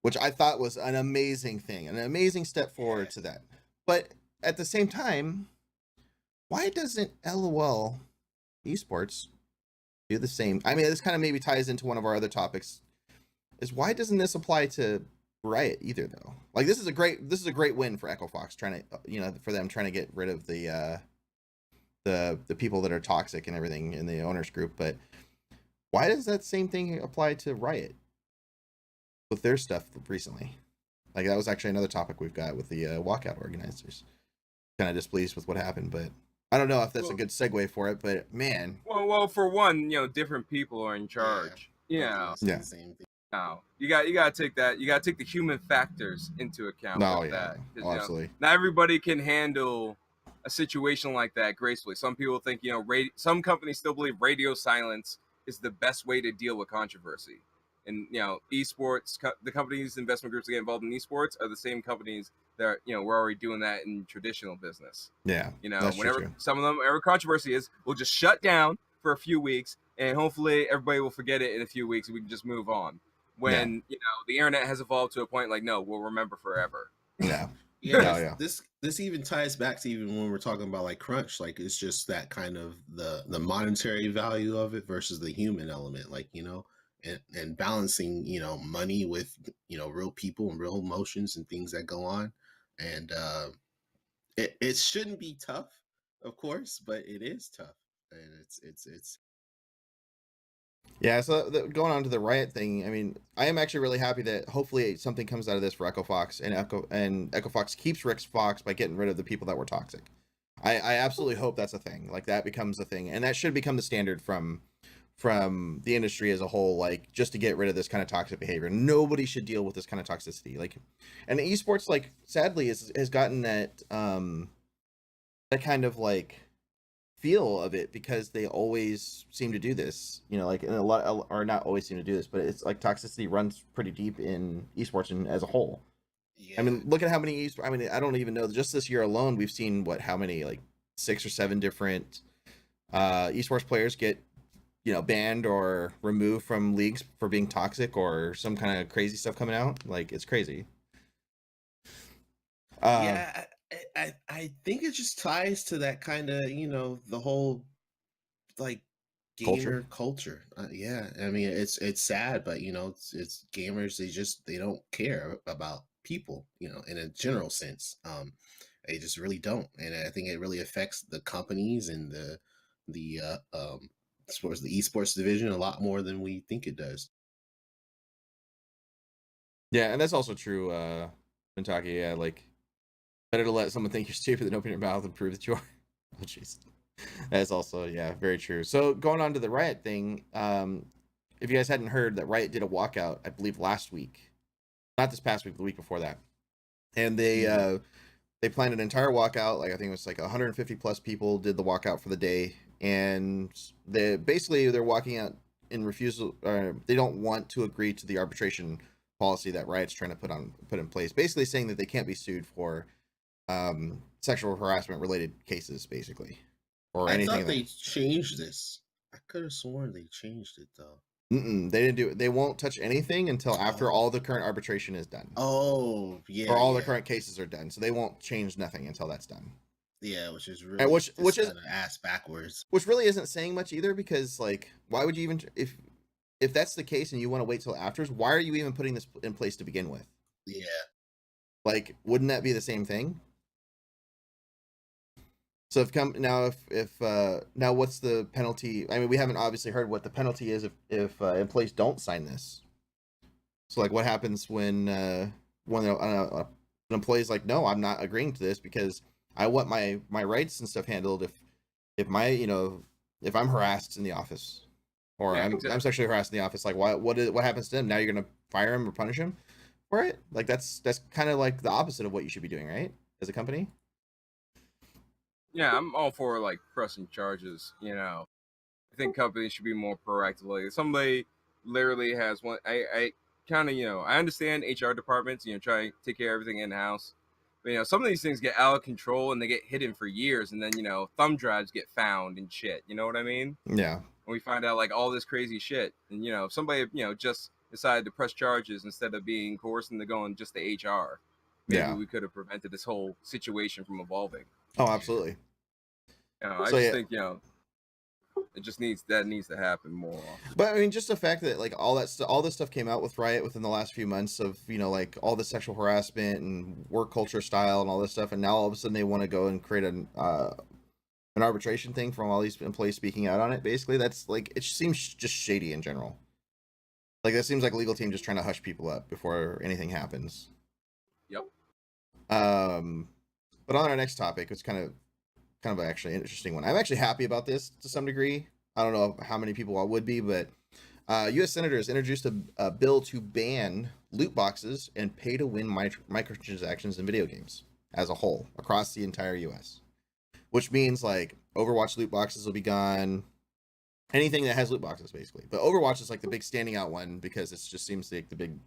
which I thought was an amazing thing, an amazing step forward to that. But at the same time, why doesn't LOL Esports do the same? I mean, this kind of maybe ties into one of our other topics, is why doesn't this apply to Riot either, though? Like, this is a great win for Echo Fox, trying to, for them trying to get rid of the people that are toxic and everything in the owners group. But why does that same thing apply to Riot with their stuff recently? Like, that was actually another topic we've got with the walkout organizers. Kind of displeased with what happened, but I don't know if that's a good segue for it. But man, well, for one, different people are in charge. Yeah. Same thing. No, you got to take that. You got to take the human factors into account. That. Absolutely. Not everybody can handle a situation like that gracefully. Some people think, some companies still believe radio silence is the best way to deal with controversy. And esports, the companies, investment groups that get involved in esports are the same companies that we're already doing that in traditional business. Yeah. Whenever some of them, every controversy is, we'll just shut down for a few weeks, and hopefully everybody will forget it in a few weeks, and we can just move on. When the internet has evolved to a point no, we'll remember forever. Yeah. Yeah. This even ties back to even when we're talking about crunch. It's just that kind of the monetary value of it versus the human element. And balancing, money with, real people and real emotions and things that go on. And it shouldn't be tough, of course, but it is tough. And it's yeah. So going on to the Riot thing, I mean, I am actually really happy that hopefully something comes out of this for Echo Fox, and Echo Fox keeps Rick Fox by getting rid of the people that were toxic. I absolutely hope that's a thing. That becomes a thing, and that should become the standard from the industry as a whole, just to get rid of this kind of toxic behavior. Nobody should deal with this kind of toxicity. And esports, sadly, has gotten that kind of feel of it, because they always seem to do this, and a lot, or not always seem to do this, but it's toxicity runs pretty deep in esports and as a whole. Yeah. I mean, look at how many I don't even know, just this year alone, we've seen how many, 6 or 7 different esports players get banned or removed from leagues for being toxic or some kind of crazy stuff coming out. It's crazy. Yeah, I think it just ties to that kind of, the whole like gamer culture. Yeah, I mean it's sad, but it's gamers. They don't care about people, in a general sense. They just really don't, and I think it really affects the companies and the the esports division a lot more than we think it does. Yeah, and that's also true, Kentucky. Yeah, like better to let someone think you're stupid than open your mouth and prove that you are. Oh, jeez. That's also, yeah, very true. So going on to the Riot thing, if you guys hadn't heard, that Riot did a walkout, I believe last week, not this past week, the week before that, and they planned an entire walkout. Like I think it was like 150 plus people did the walkout for the day, and they're walking out in refusal. They don't want to agree to the arbitration policy that Riot's trying to put in place, basically saying that they can't be sued for sexual harassment related cases, basically, or anything. I thought they changed this. I could have sworn they changed it though. They didn't do it. They won't touch anything until after all the current arbitration is done. Oh, yeah. Or all the current cases are done. So they won't change nothing until that's done. Yeah, which is really which is ass backwards. Which really isn't saying much either, because like, why would you even, if that's the case and you want to wait till after, why are you even putting this in place to begin with? Yeah. Like, wouldn't that be the same thing? So now what's the penalty? I mean, we haven't obviously heard what the penalty is if employees don't sign this. So like, what happens when an employee's like, no, I'm not agreeing to this because I want my rights and stuff handled if I'm harassed in the office, or I'm sexually harassed in the office. Like, what happens to them? Now you're gonna fire him or punish him for it? Like that's kind of like the opposite of what you should be doing, right? As a company. Yeah, I'm all for like pressing charges. I think companies should be more proactive. Like if somebody literally has one, I kind of I understand HR departments try to take care of everything in house, but some of these things get out of control and they get hidden for years, and then thumb drives get found and shit. You know what I mean? Yeah. And we find out like all this crazy shit, and if somebody just decided to press charges instead of being coerced into going just to HR, maybe we could have prevented this whole situation from evolving. Oh, absolutely. I just think it just needs to happen more often. But I mean, just the fact that like all this stuff came out with Riot within the last few months of like all the sexual harassment and work culture style and all this stuff, and now all of a sudden they want to go and create an arbitration thing from all these employees speaking out on it. Basically, that's like, it seems just shady in general. Like that seems like a legal team just trying to hush people up before anything happens. Yep. But on our next topic, it's kind of actually an interesting one. I'm actually happy about this to some degree. I don't know how many people would be, but U.S. senators introduced a bill to ban loot boxes and pay-to-win microtransactions in video games as a whole across the entire U.S., which means like Overwatch loot boxes will be gone. Anything that has loot boxes, basically. But Overwatch is like the big standing out one because it just seems like the big...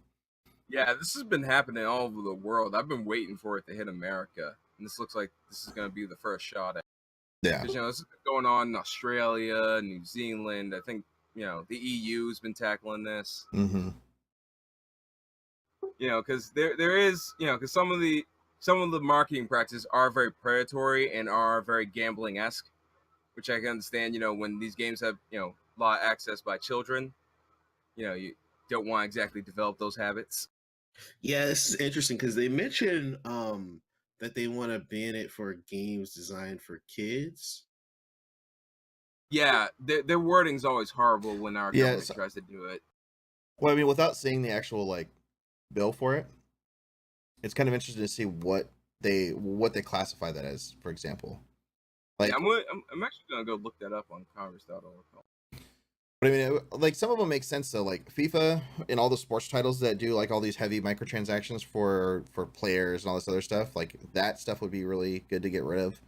Yeah, this has been happening all over the world. I've been waiting for it to hit America, and this looks like this is going to be the first shot at it. Yeah. Because, this has been going on in Australia, New Zealand. I think, the EU has been tackling this. Mm-hmm. Because there is, because some of the marketing practices are very predatory and are very gambling-esque, which I can understand, when these games have, a lot of access by children, you don't want to exactly develop those habits. Yeah, this is interesting because they mentioned that they want to ban it for games designed for kids. Yeah, their wording's always horrible when our government tries to do it. Well, I mean, without seeing the actual like bill for it, it's kind of interesting to see what they classify that as. For example, like I'm actually gonna go look that up on Congress.org. But I mean, like some of them make sense though, like FIFA and all the sports titles that do like all these heavy microtransactions for players and all this other stuff. Like that stuff would be really good to get rid of.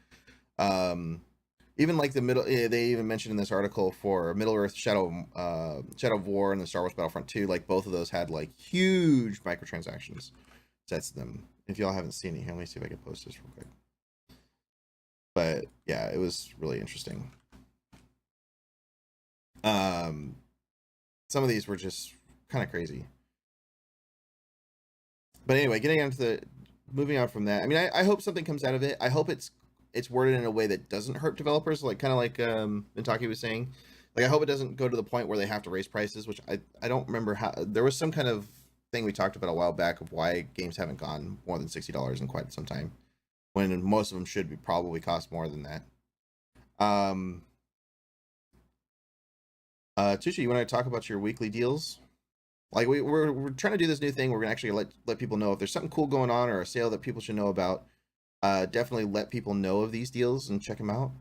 Even like they even mentioned in this article for Middle-earth, Shadow of War and the Star Wars Battlefront 2, like both of those had like huge microtransactions sets to them. If y'all haven't seen it here, let me see if I can post this real quick. But yeah, it was really interesting. Some of these were just kind of crazy. But anyway, getting into moving on from that, I mean, I hope something comes out of it. I hope it's worded in a way that doesn't hurt developers, like kind of like Intaki was saying. Like, I hope it doesn't go to the point where they have to raise prices, which I don't remember how. There was some kind of thing we talked about a while back of why games haven't gone more than $60 in quite some time, when most of them should be probably cost more than that. Tusha, you want to talk about your weekly deals? Like, we're trying to do this new thing. We're gonna actually let people know if there's something cool going on or a sale that people should know about. Definitely let people know of these deals and check them out.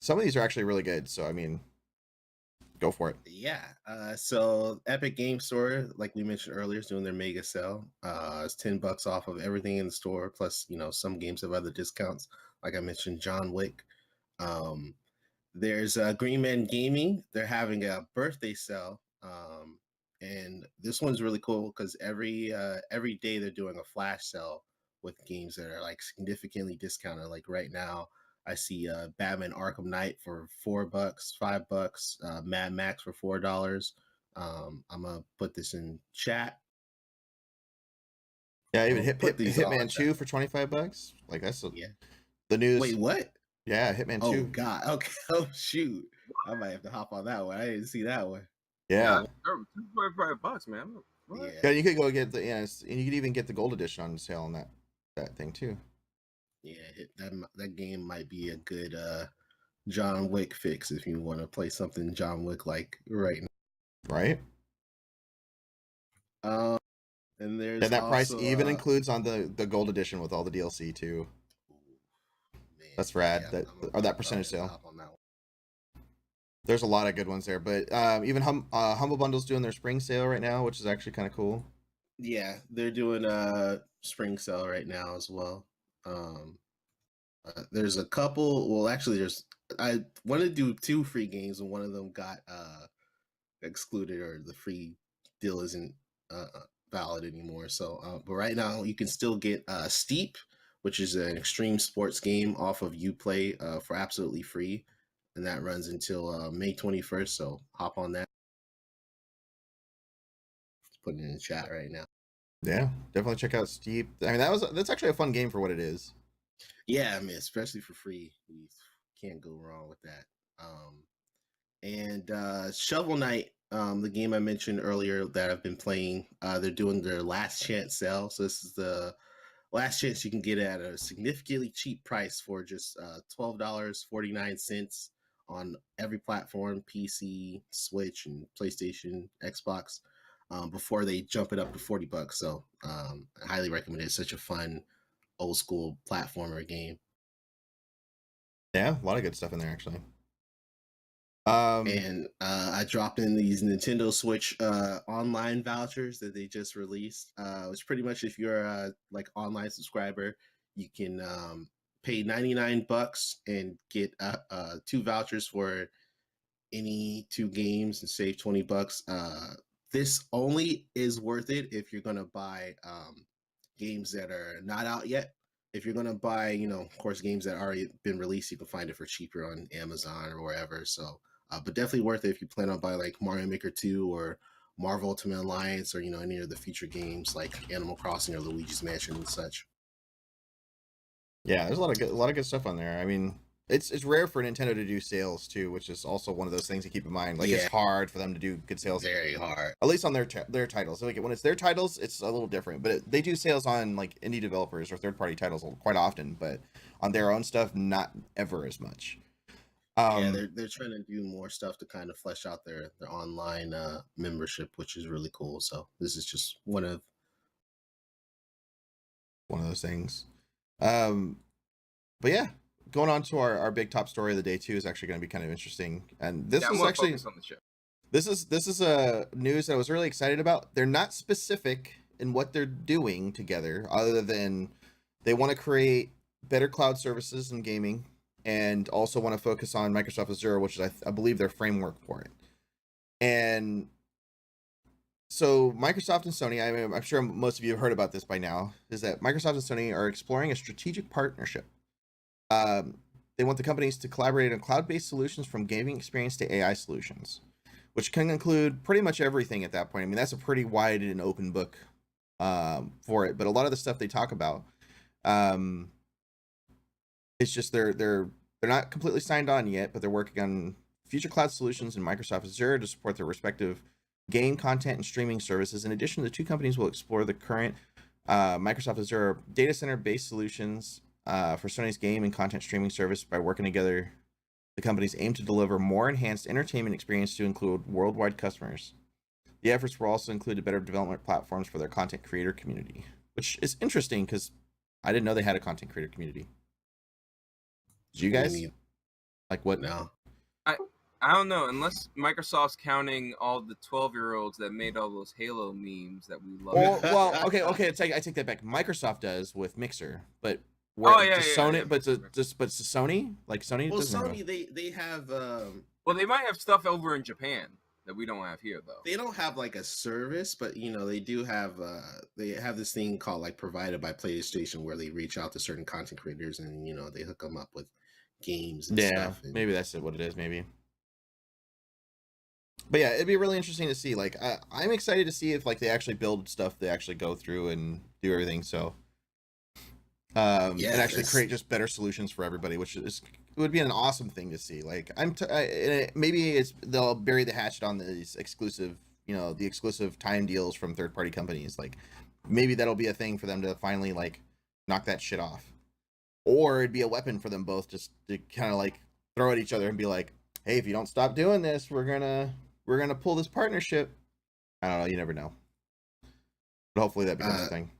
Some of these are actually really good, so I mean, go for it. Yeah. So Epic Game Store, like we mentioned earlier, is doing their mega sale. It's $10 off of everything in the store, plus some games have other discounts. Like I mentioned, John Wick. There's Green Man Gaming. They're having a birthday sale. And this one's really cool because every day they're doing a flash sale with games that are like significantly discounted. Like right now, I see Batman Arkham Knight for $4, $5, Mad Max for $4. I'm gonna put this in chat. Yeah, even Hitman 2 for $25. Like that's the news. Wait, what? Yeah, Hitman 2. Oh God. Okay. Oh shoot. I might have to hop on that one. I didn't see that one. Yeah. $25, man. What? Yeah, you could go get and you could even get the gold edition on sale on that thing too. Yeah, that game might be a good John Wick fix if you want to play something John Wick like right now. Right. And there's that price even includes on the gold edition with all the DLC too. Man, that's rad. Yeah, that percentage sale. There's a lot of good ones there, but even Humble Bundle's doing their spring sale right now, which is actually kind of cool. Yeah, they're doing a spring sale right now as well. There's a couple. Well, actually, I wanted to do 2 free games, and one of them got excluded, or the free deal isn't valid anymore. So, but right now you can still get Steep, which is an extreme sports game off of Uplay for absolutely free. And that runs until May 21st. So hop on that. Just putting it in the chat right now. Yeah, definitely check out Steep. I mean, that's actually a fun game for what it is. Yeah, I mean, especially for free, you can't go wrong with that. And Shovel Knight, the game I mentioned earlier that I've been playing, they're doing their last chance sale. So this is the last chance you can get at a significantly cheap price for just $12.49 on every platform, PC, Switch, and PlayStation, Xbox, before they jump it up to $40. So I highly recommend it. It's such a fun old school platformer game. Yeah, a lot of good stuff in there actually. And I dropped in these Nintendo Switch online vouchers that they just released. Which pretty much, if you're a online subscriber, you can pay $99 and get 2 vouchers for any 2 games and save $20. This only is worth it if you're gonna buy games that are not out yet. If you're gonna buy, of course, games that already been released, you can find it for cheaper on Amazon or wherever. So, but definitely worth it if you plan on buying like Mario Maker 2 or Marvel Ultimate Alliance, or any of the feature games like Animal Crossing or Luigi's Mansion and such. Yeah, there's a lot of good stuff on there. I mean, it's rare for Nintendo to do sales too, which is also one of those things to keep in mind. Like, it's hard for them to do good sales. Very hard. At least on their titles. Like, when it's their titles, it's a little different. But they do sales on like indie developers or third-party titles quite often. But on their own stuff, not ever as much. Yeah, they're trying to do more stuff to kind of flesh out their online membership, which is really cool. So this is just one of those things. But yeah, going on to our big top story of the day too is actually going to be kind of interesting. And this is actually on the show. This is a news that I was really excited about. They're not specific in what they're doing together, other than they want to create better cloud services in gaming, and also want to focus on Microsoft Azure, which is I believe their framework for it. And so Microsoft and Sony, I'm sure most of you have heard about this by now, is that Microsoft and Sony are exploring a strategic partnership. They want the companies to collaborate on cloud-based solutions, from gaming experience to AI solutions, which can include pretty much everything at that point. I mean, that's a pretty wide and open book for it. But a lot of the stuff they talk about, it's just they're not completely signed on yet, but they're working on future cloud solutions in Microsoft Azure to support their respective game content and streaming services. In addition, the two companies will explore the current Microsoft Azure data center based solutions for Sony's game and content streaming service. By working together, the companies aim to deliver more enhanced entertainment experience to include worldwide customers. The efforts will also include better development platforms for their content creator community, which is interesting because I didn't know they had a content creator community. Did you guys? Like what? No. I don't know, unless Microsoft's counting all the 12-year-olds that made all those Halo memes that we love. Well, okay, I take that back. Microsoft does with Mixer, but Sony, but Sony, like Sony. Well, Sony, they have. Well, they might have stuff over in Japan that we don't have here, though. They don't have like a service, but they do have. They have this thing called like Provided by PlayStation, where they reach out to certain content creators and they hook them up with games and stuff. Yeah, maybe that's what it is. Maybe. But yeah, it'd be really interesting to see. Like, I'm excited to see if like they actually build stuff, they actually go through and do everything. So, and actually create just better solutions for everybody, which it would be an awesome thing to see. Like, maybe they'll bury the hatchet on these exclusive, the exclusive time deals from third-party companies. Like, maybe that'll be a thing for them to finally like knock that shit off, or it'd be a weapon for them both just to kind of like throw at each other and be like, hey, if you don't stop doing this, we're gonna pull this partnership. I don't know. You never know. But hopefully that becomes a thing.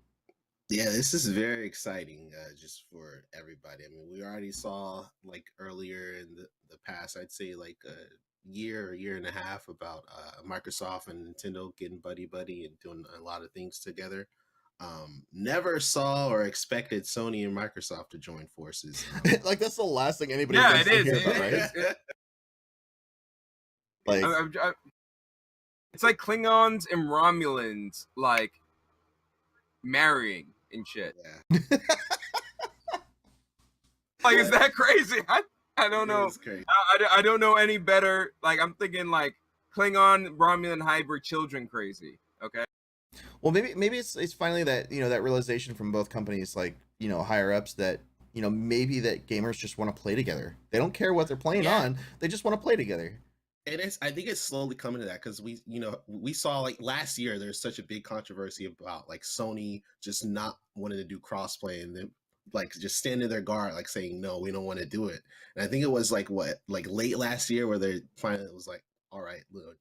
Yeah, this is very exciting just for everybody. I mean, we already saw like earlier in the past, I'd say like a year and a half about Microsoft and Nintendo getting buddy and doing a lot of things together. Never saw or expected Sony and Microsoft to join forces. Like that's the last thing anybody wants to hear about, right? Like, it's like Klingons and Romulans like marrying and shit. Yeah. Like, is that crazy? I don't know. I don't know any better. Like, I'm thinking like Klingon Romulan hybrid children crazy. Okay. Well, maybe it's finally that that realization from both companies, like higher ups, that maybe that gamers just want to play together. They don't care what they're playing on. They just want to play together. And I think it's slowly coming to that because we saw like last year there's such a big controversy about like Sony just not wanting to do crossplay and then like just standing their guard, like saying no, we don't want to do it. And I think it was like late last year where they finally was like, all right, look,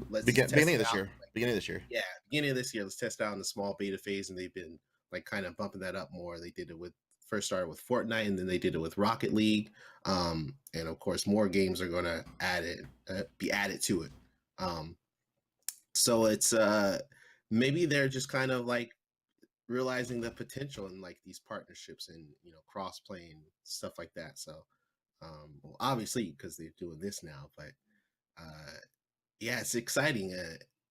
let's beginning of this year. Yeah, beginning of this year, let's test out in the small beta phase, and they've been like kind of bumping that up more. They did it first started with Fortnite, and then they did it with Rocket League, and of course more games are going to be added to it. So it's maybe they're just kind of like realizing the potential in like these partnerships and cross play and stuff like that. So well, obviously because they're doing this now, but yeah, it's exciting.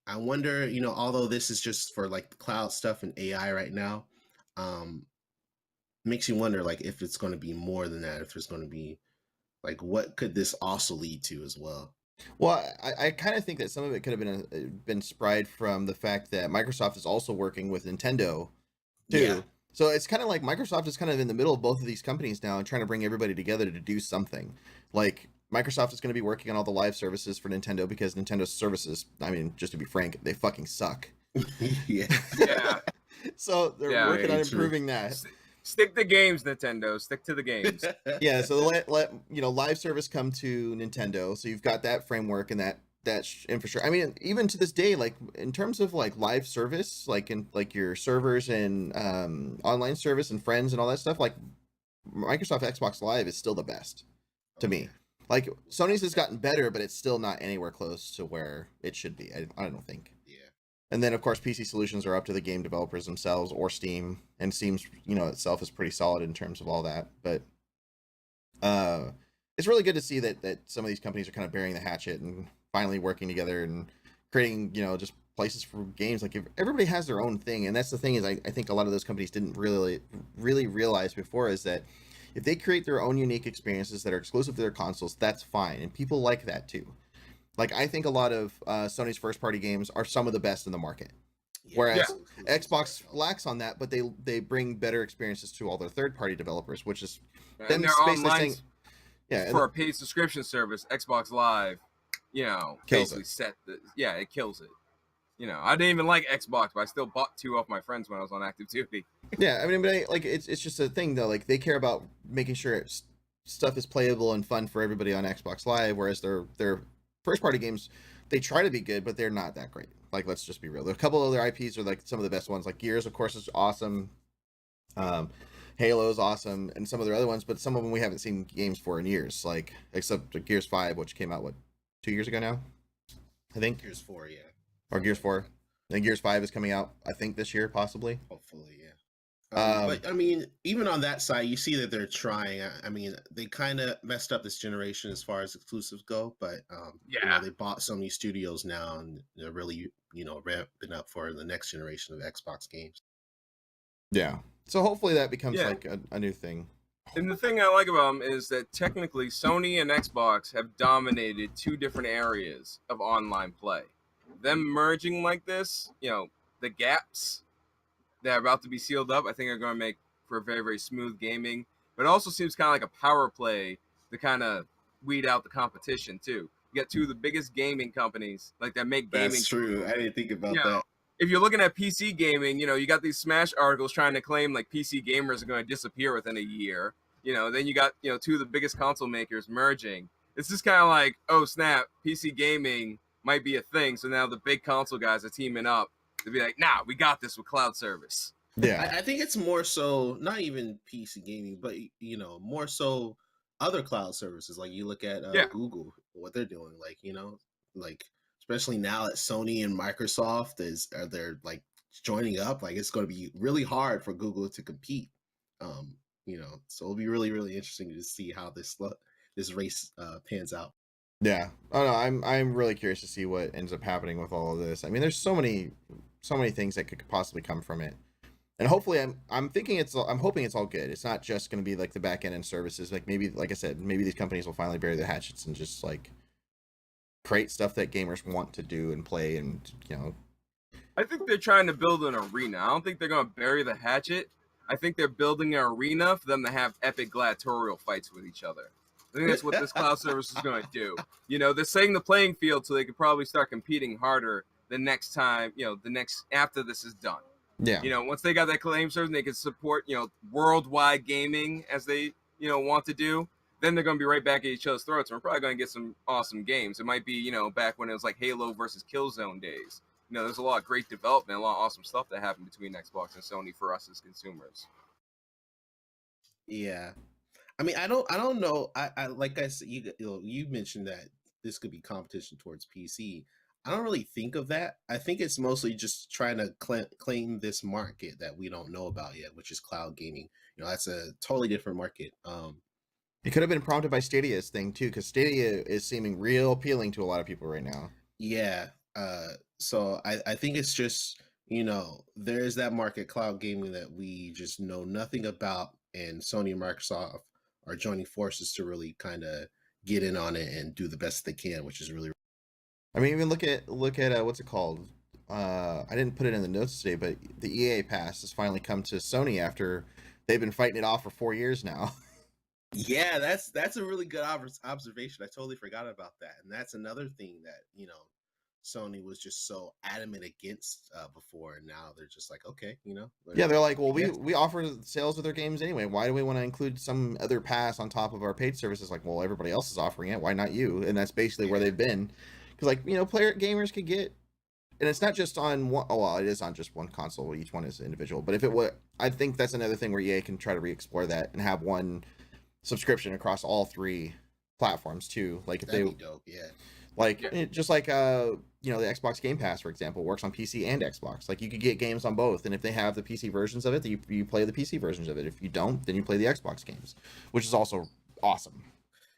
I wonder, although this is just for like the cloud stuff and AI right now, makes you wonder like if it's going to be more than that, if there's going to be like what could this also lead to as well. Well, I kind of think that some of it could have been spried from the fact that Microsoft is also working with Nintendo too. Yeah. So it's kind of like Microsoft is kind of in the middle of both of these companies now and trying to bring everybody together to do something. Like Microsoft is going to be working on all the live services for Nintendo because Nintendo's services, I mean, just to be frank, they fucking suck. Yeah. So they're working on improving that. Stick to games, Nintendo. Stick to the games. Yeah, so let live service come to Nintendo. So you've got that framework and that infrastructure. I mean, even to this day, like in terms of like live service, like in like your servers and online service and friends and all that stuff, like Microsoft Xbox Live is still the best to me. Like Sony's has gotten better, but it's still not anywhere close to where it should be. I don't think. And then, of course, PC solutions are up to the game developers themselves or Steam. And Steam's, itself is pretty solid in terms of all that. But it's really good to see that some of these companies are kind of burying the hatchet and finally working together and creating, just places for games. Like, if everybody has their own thing. And that's the thing is, I think a lot of those companies didn't really realize before is that if they create their own unique experiences that are exclusive to their consoles, that's fine. And people like that, too. Like, I think a lot of Sony's first-party games are some of the best in the market. Whereas Xbox lacks on that, but they bring better experiences to all their third-party developers, which is them basically saying, for a paid subscription service, Xbox Live, basically it kills it. I didn't even like Xbox, but I still bought 2 off my friends when I was on active duty. Yeah, I mean, but it's just a thing though. Like they care about making sure stuff is playable and fun for everybody on Xbox Live, whereas their first-party games, they try to be good, but they're not that great. Like, let's just be real. There are a couple other IPs are like some of the best ones. Like Gears, of course, is awesome. Halo is awesome, and some of their other ones, but some of them we haven't seen games for in years. Like except Gears 5, which came out 2 years ago now, I think. Gears 4, yeah. Or Gears 4. And Gears 5 is coming out, I think, this year, possibly. Hopefully, yeah. But I mean, even on that side, you see that they're trying. I mean, they kind of messed up this generation as far as exclusives go, but they bought so many studios now, and they're really ramping up for the next generation of Xbox games. Yeah. So hopefully that becomes like a new thing. And the thing I like about them is that technically Sony and Xbox have dominated 2 different areas of online play. Them merging like this, the gaps that are about to be sealed up, I think are going to make for very, very smooth gaming. But it also seems kind of like a power play to kind of weed out the competition too. You got 2 of the biggest gaming companies that make gaming. That's true. I didn't think about that. If you're looking at PC gaming, you got these Smash articles trying to claim like PC gamers are going to disappear within a year. Then you got 2 of the biggest console makers merging. It's just kind of like, oh snap, PC gaming might be a thing. So now the big console guys are teaming up to be like, nah, we got this with cloud service. Yeah, I think it's more so not even PC gaming, but more so other cloud services. Like you look at Google, what they're doing. Especially now that Sony and Microsoft they're like joining up. Like it's going to be really hard for Google to compete. So it'll be really, really interesting to see how this race pans out. Yeah. Oh no, I'm really curious to see what ends up happening with all of this. I mean, there's so many things that could possibly come from it. And hopefully I'm hoping it's all good. It's not just going to be like the back end and services. Like maybe, like I said, maybe these companies will finally bury the hatchets and just like create stuff that gamers want to do and play. And I think they're trying to build an arena. I don't think they're going to bury the hatchet. I think they're building an arena for them to have epic gladiatorial fights with each other. I think that's what this cloud service is going to do. They're setting the playing field so they could probably start competing harder the next time, after this is done. Yeah. Once they got that claim service, they can support, worldwide gaming as they, want to do. Then they're going to be right back at each other's throats. And we're probably going to get some awesome games. It might be, back when it was like Halo versus Killzone days. There's a lot of great development, a lot of awesome stuff that happened between Xbox and Sony for us as consumers. Yeah. I mean, I don't know. I like I said, you mentioned that this could be competition towards PC. I don't really think of that. I think it's mostly just trying to claim this market that we don't know about yet, which is cloud gaming. That's a totally different market. It could have been prompted by Stadia's thing too, because Stadia is seeming real appealing to a lot of people right now. Yeah. So I think it's just, there's that market, cloud gaming, that we just know nothing about, and Sony and Microsoft are joining forces to really kind of get in on it and do the best they can, which is really. I mean, even look at what's it called? I didn't put it in the notes today, but the EA Pass has finally come to Sony after they've been fighting it off for 4 years now. Yeah, that's a really good observation. I totally forgot about that, and that's another thing that Sony was just so adamant against before, and now they're just like, okay, they're like, well, we offer sales of their games anyway. Why do we want to include some other pass on top of our paid services? Like, well, everybody else is offering it. Why not you? And that's basically where they've been, because gamers could get, and it's not just on one. Oh, well, it is on just one console. Each one is individual. But if it were, I think that's another thing where EA can try to re-explore that and have one subscription across all 3 platforms too. Like if that'd be dope, yeah. Just like the Xbox Game Pass, for example, works on PC and Xbox. Like you could get games on both, and if they have the PC versions of it, you play the PC versions of it. If you don't, then you play the Xbox games, which is also awesome.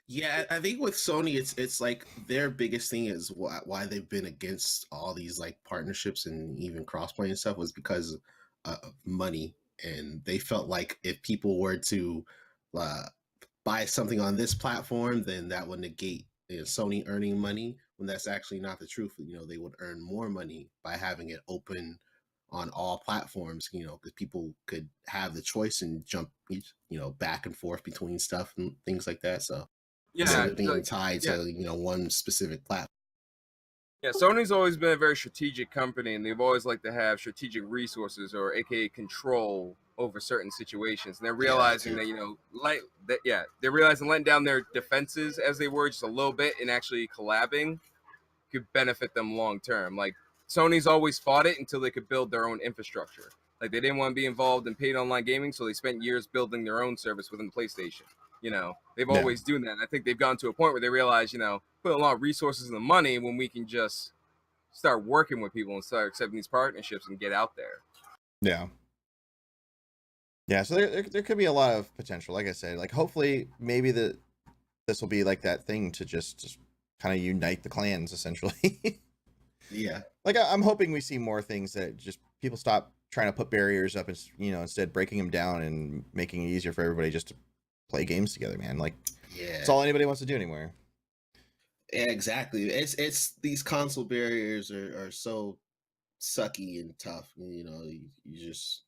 Yeah, I think with Sony, it's like their biggest thing is why they've been against all these like partnerships and even crossplay and stuff was because of money, and they felt like if people were to buy something on this platform, then that would negate Sony earning money, when that's actually not the truth. They would earn more money by having it open on all platforms, because people could have the choice and jump, back and forth between stuff and things like that. So instead of being tied to, one specific platform. Yeah, Sony's always been a very strategic company, and they've always liked to have strategic resources, or AKA control over certain situations. And they're realizing they're realizing letting down their defenses, as they were, just a little bit, and actually collabing could benefit them long term. Like Sony's always fought it until they could build their own infrastructure. Like they didn't want to be involved in paid online gaming, so they spent years building their own service within PlayStation. They've always doing that. And I think they've gotten to a point where they realize, put a lot of resources and the money when we can just start working with people and start accepting these partnerships and get out there. Yeah, so there could be a lot of potential. Like I said, like hopefully maybe this will be like that thing to just kind of unite the clans essentially. Yeah. Like I'm hoping we see more things that just people stop trying to put barriers up and instead breaking them down and making it easier for everybody just to play games together, man. Like it's all anybody wants to do anymore. Yeah, exactly. It's these console barriers are so sucky and tough. You just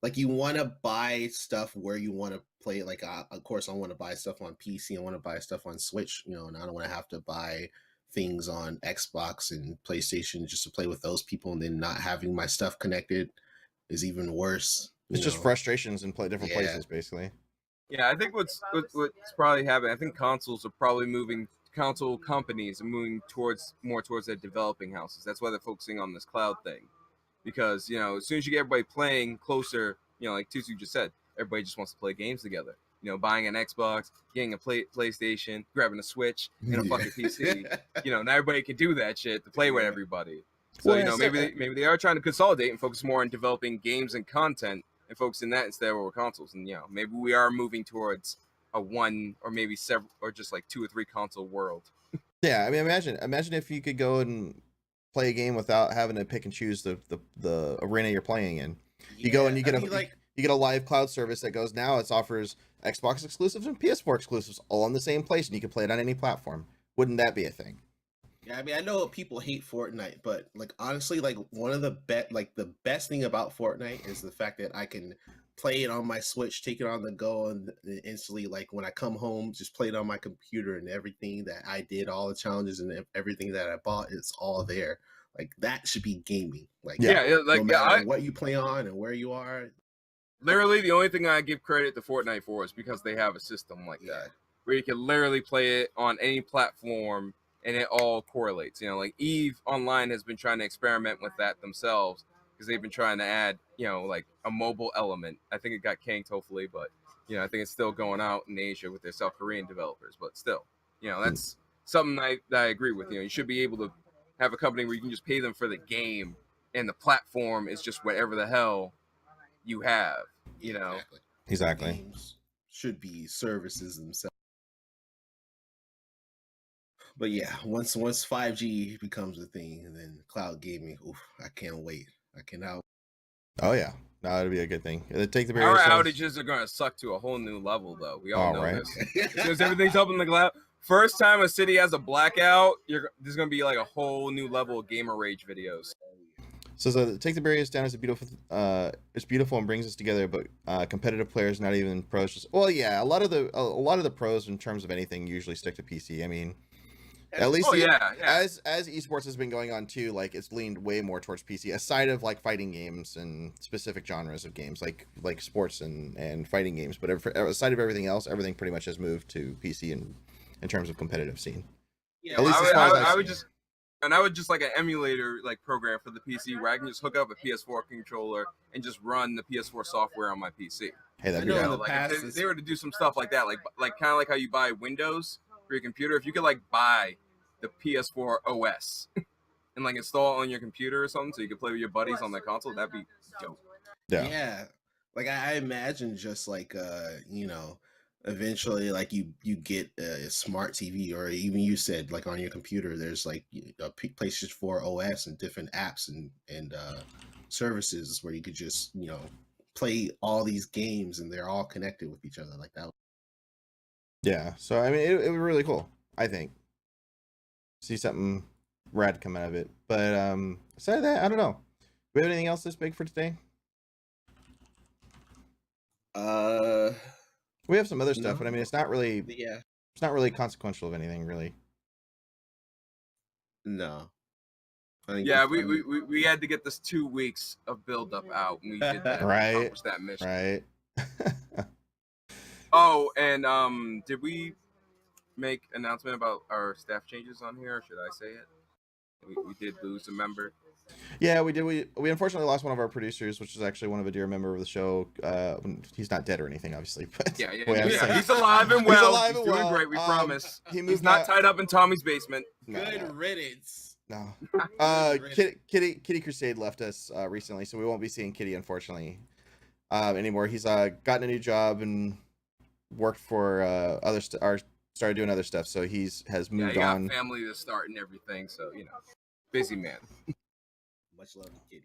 like you want to buy stuff where you want to play. Like, of course, I want to buy stuff on PC. I want to buy stuff on Switch. And I don't want to have to buy things on Xbox and PlayStation just to play with those people, and then not having my stuff connected is even worse. It's just frustrations in different places, basically. Yeah, I think what's probably happening. I think console companies are moving more towards their developing houses. That's why they're focusing on this cloud thing, because as soon as you get everybody playing closer, like Tutu just said, everybody just wants to play games together. Buying an Xbox, getting a PlayStation, grabbing a Switch and a fucking PC. Now everybody can do that shit to play with everybody. So maybe they are trying to consolidate and focus more on developing games and content and focusing that instead of over consoles. And maybe we are moving towards a one or maybe several or just like 2 or 3 console world. Yeah, I mean, imagine if you could go and play a game without having to pick and choose the arena you're playing in. You go and you get you get a live cloud service that goes now. It offers Xbox exclusives and PS4 exclusives all on the same place, and you can play it on any platform. Wouldn't that be a thing? Yeah, I mean, I know people hate Fortnite, but like honestly, like one of the best thing about Fortnite is the fact that I can play it on my Switch, take it on the go, and instantly, like when I come home, just play it on my computer, and everything that I did, all the challenges and everything that I bought, it's all there. Like that should be gaming. Like no matter what you play on and where you are. Literally, the only thing I give credit to Fortnite for is because they have a system like that where you can literally play it on any platform and it all correlates. Like EVE Online has been trying to experiment with that themselves because they've been trying to add, like a mobile element. I think it got canked, hopefully, but I think it's still going out in Asia with their South Korean developers. But still, that's something that I agree with. You should be able to have a company where you can just pay them for the game and the platform is just whatever the hell you have. Exactly. Games should be services themselves. But yeah, once 5G becomes a thing, and then cloud gaming, I can't wait. I cannot. Oh yeah, no, it'd be a good thing. Take the Our outages are going to suck to a whole new level, though. We all know this. Because everything's up in the cloud. First time a city has a blackout, there's going to be like a whole new level of gamer rage videos. So Take the Barriers Down is it's beautiful and brings us together, but competitive players, not even pros. A lot of the pros in terms of anything usually stick to PC. I mean, at least as esports has been going on too, like it's leaned way more towards PC, aside of like fighting games and specific genres of games like sports and fighting games. But aside of everything else, everything pretty much has moved to PC in terms of competitive scene. Yeah, at least I would just like an emulator like program for the PC where I can just hook up a PS4 controller and just run the PS4 software on my PC. Hey, that'd be if they were to do some stuff like that, like kind of like how you buy Windows for your computer, if you could like buy the PS4 OS and like install it on your computer or something so you could play with your buddies on the console, that'd be dope. Yeah. Like I imagine just like eventually like you get a smart TV, or even you said like on your computer there's like a PlayStation 4 OS and different apps and services where you could just play all these games and they're all connected with each other like that. Yeah, so I mean it would be really cool, I think. See something rad come out of it. But aside of that, I don't know. we have anything else this big for today? We have some other stuff, but I mean, it's not really. Yeah. It's not really consequential of anything, really. No. Yeah, we had to get this 2 weeks of build up out, and we did that. Right. Accomplished that mission. Right. Oh, and did we make announcement about our staff changes on here? Or should I say it? We did lose a member. Yeah, we did. We unfortunately lost one of our producers, which is actually one of a dear member of the show. He's not dead or anything, obviously. But yeah. He's alive and well. He's doing well. Great. We promise. He's not tied up in Tommy's basement. Good riddance. No. Kitty Crusade left us recently, so we won't be seeing Kitty, unfortunately, anymore. He's gotten a new job and worked for started doing other stuff. So has moved on. Got family to start and everything. So busy man. Much love to Kitty.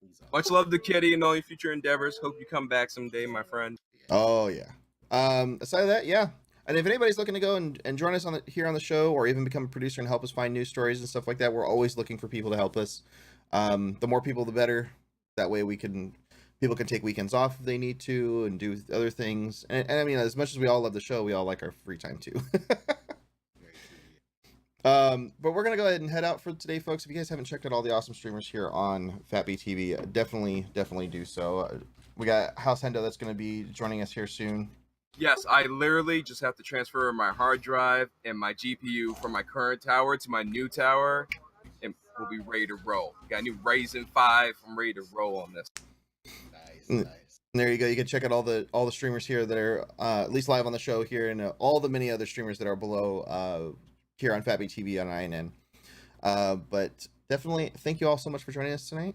He's awesome. Much love to Kitty and all your future endeavors. Hope you come back someday, my friend. Oh yeah. Aside of that, yeah. And if anybody's looking to go and join us here on the show, or even become a producer and help us find news stories and stuff like that, we're always looking for people to help us. The more people, the better. That way people can take weekends off if they need to and do other things. And I mean, as much as we all love the show, we all like our free time too. But we're gonna go ahead and head out for today, folks. If you guys haven't checked out all the awesome streamers here on FatB TV, definitely do so. We got House Hendo that's gonna be joining us here soon. Yes, I literally just have to transfer my hard drive and my GPU from my current tower to my new tower, and we'll be ready to roll. Got a new Ryzen 5. I'm ready to roll on this. Nice. There you go. You can check out all the streamers here that are at least live on the show here, and all the many other streamers that are below here on FatB TV on INN. But definitely thank you all so much for joining us tonight.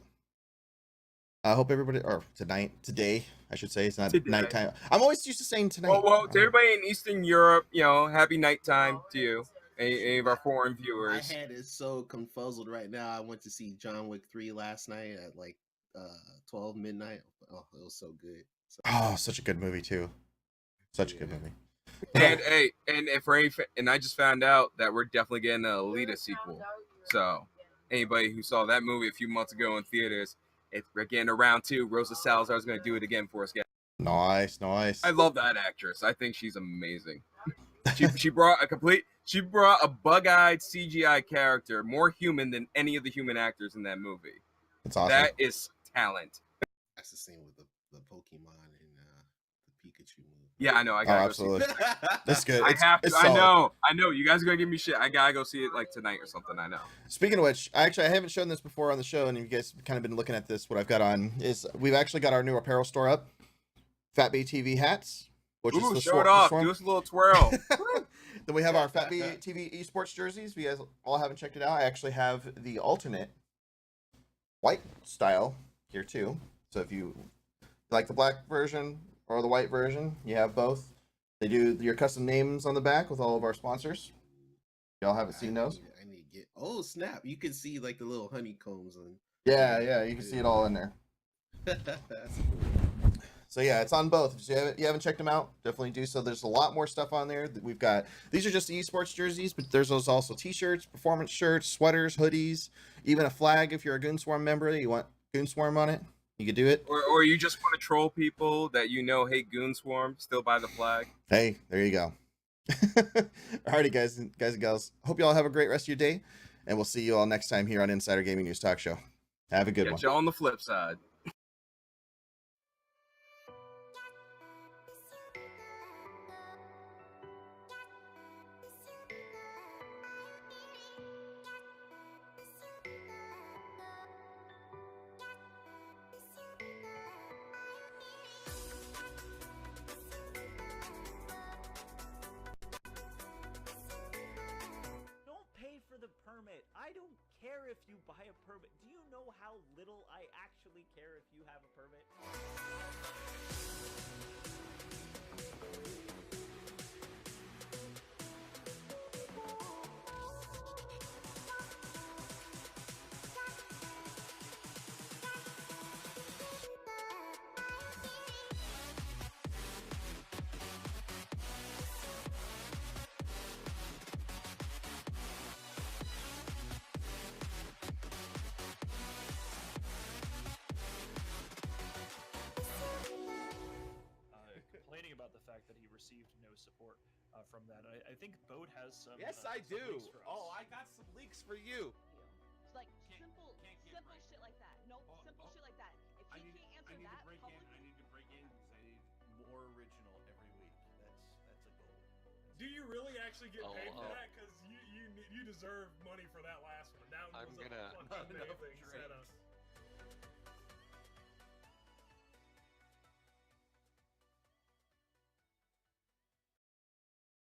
I hope everybody, or today, I should say. It's not nighttime. I'm always used to saying tonight. Well, to everybody in Eastern Europe, happy nighttime to you. Any of our foreign viewers. My head is so confuzzled right now. I went to see John Wick 3 last night at like 12 midnight. Oh, it was so good. Such a good movie too. Such a good movie. And I just found out that we're definitely getting an Alita sequel. So anybody who saw that movie a few months ago in theaters, we're getting a round 2. Rosa Salazar is going to do it again for us, guys. Nice. I love that actress. I think she's amazing. She brought a bug-eyed CGI character, more human than any of the human actors in that movie. That's awesome. That is talent. That's the same with the Pokemon and the Pikachu movie. Yeah, I know. I gotta go absolutely. See it. That's good. I know. You guys are gonna give me shit. I gotta go see it like tonight or something. I know. Speaking of which, I haven't shown this before on the show, and you guys have kind of been looking at this. What I've got on is we've actually got our new apparel store up, FatB TV hats. Show it off. Do us a little twirl. Then we have our FatB TV esports jerseys. If you guys all haven't checked it out, I actually have the alternate white style here too. So if you like the black version or the white version, you have both. They do your custom names on the back with all of our sponsors. Y'all haven't seen those? I need to get. Oh snap! You can see like the little honeycombs on. Yeah, you can see it all in there. That's cool. So yeah, it's on both. If you haven't checked them out, definitely do so. There's a lot more stuff on there. We've got, these are just the esports jerseys, but there's also t-shirts, performance shirts, sweaters, hoodies, even a flag. If you're a Goonswarm member, you want Goonswarm on it, you could do it. Or you just want to troll people that hate Goonswarm, still buy the flag. Hey, there you go. Alrighty, guys and gals. Hope you all have a great rest of your day, and we'll see you all next time here on Insider Gaming News Talk Show. Have a good one. Catch y'all on the flip side. I don't care if you buy a permit. Do you know how little I actually care if you have a permit? from that. I think Boat has some. Yes, I do. Oh, I got some leaks for you. It's like simple shit like that. Nope, simple shit like that. If he can't answer that, I need to break in because I need more original every week. That's a goal. Do you really actually get paid for that? Because you deserve money for that last one. That one was a fucking amazing setup.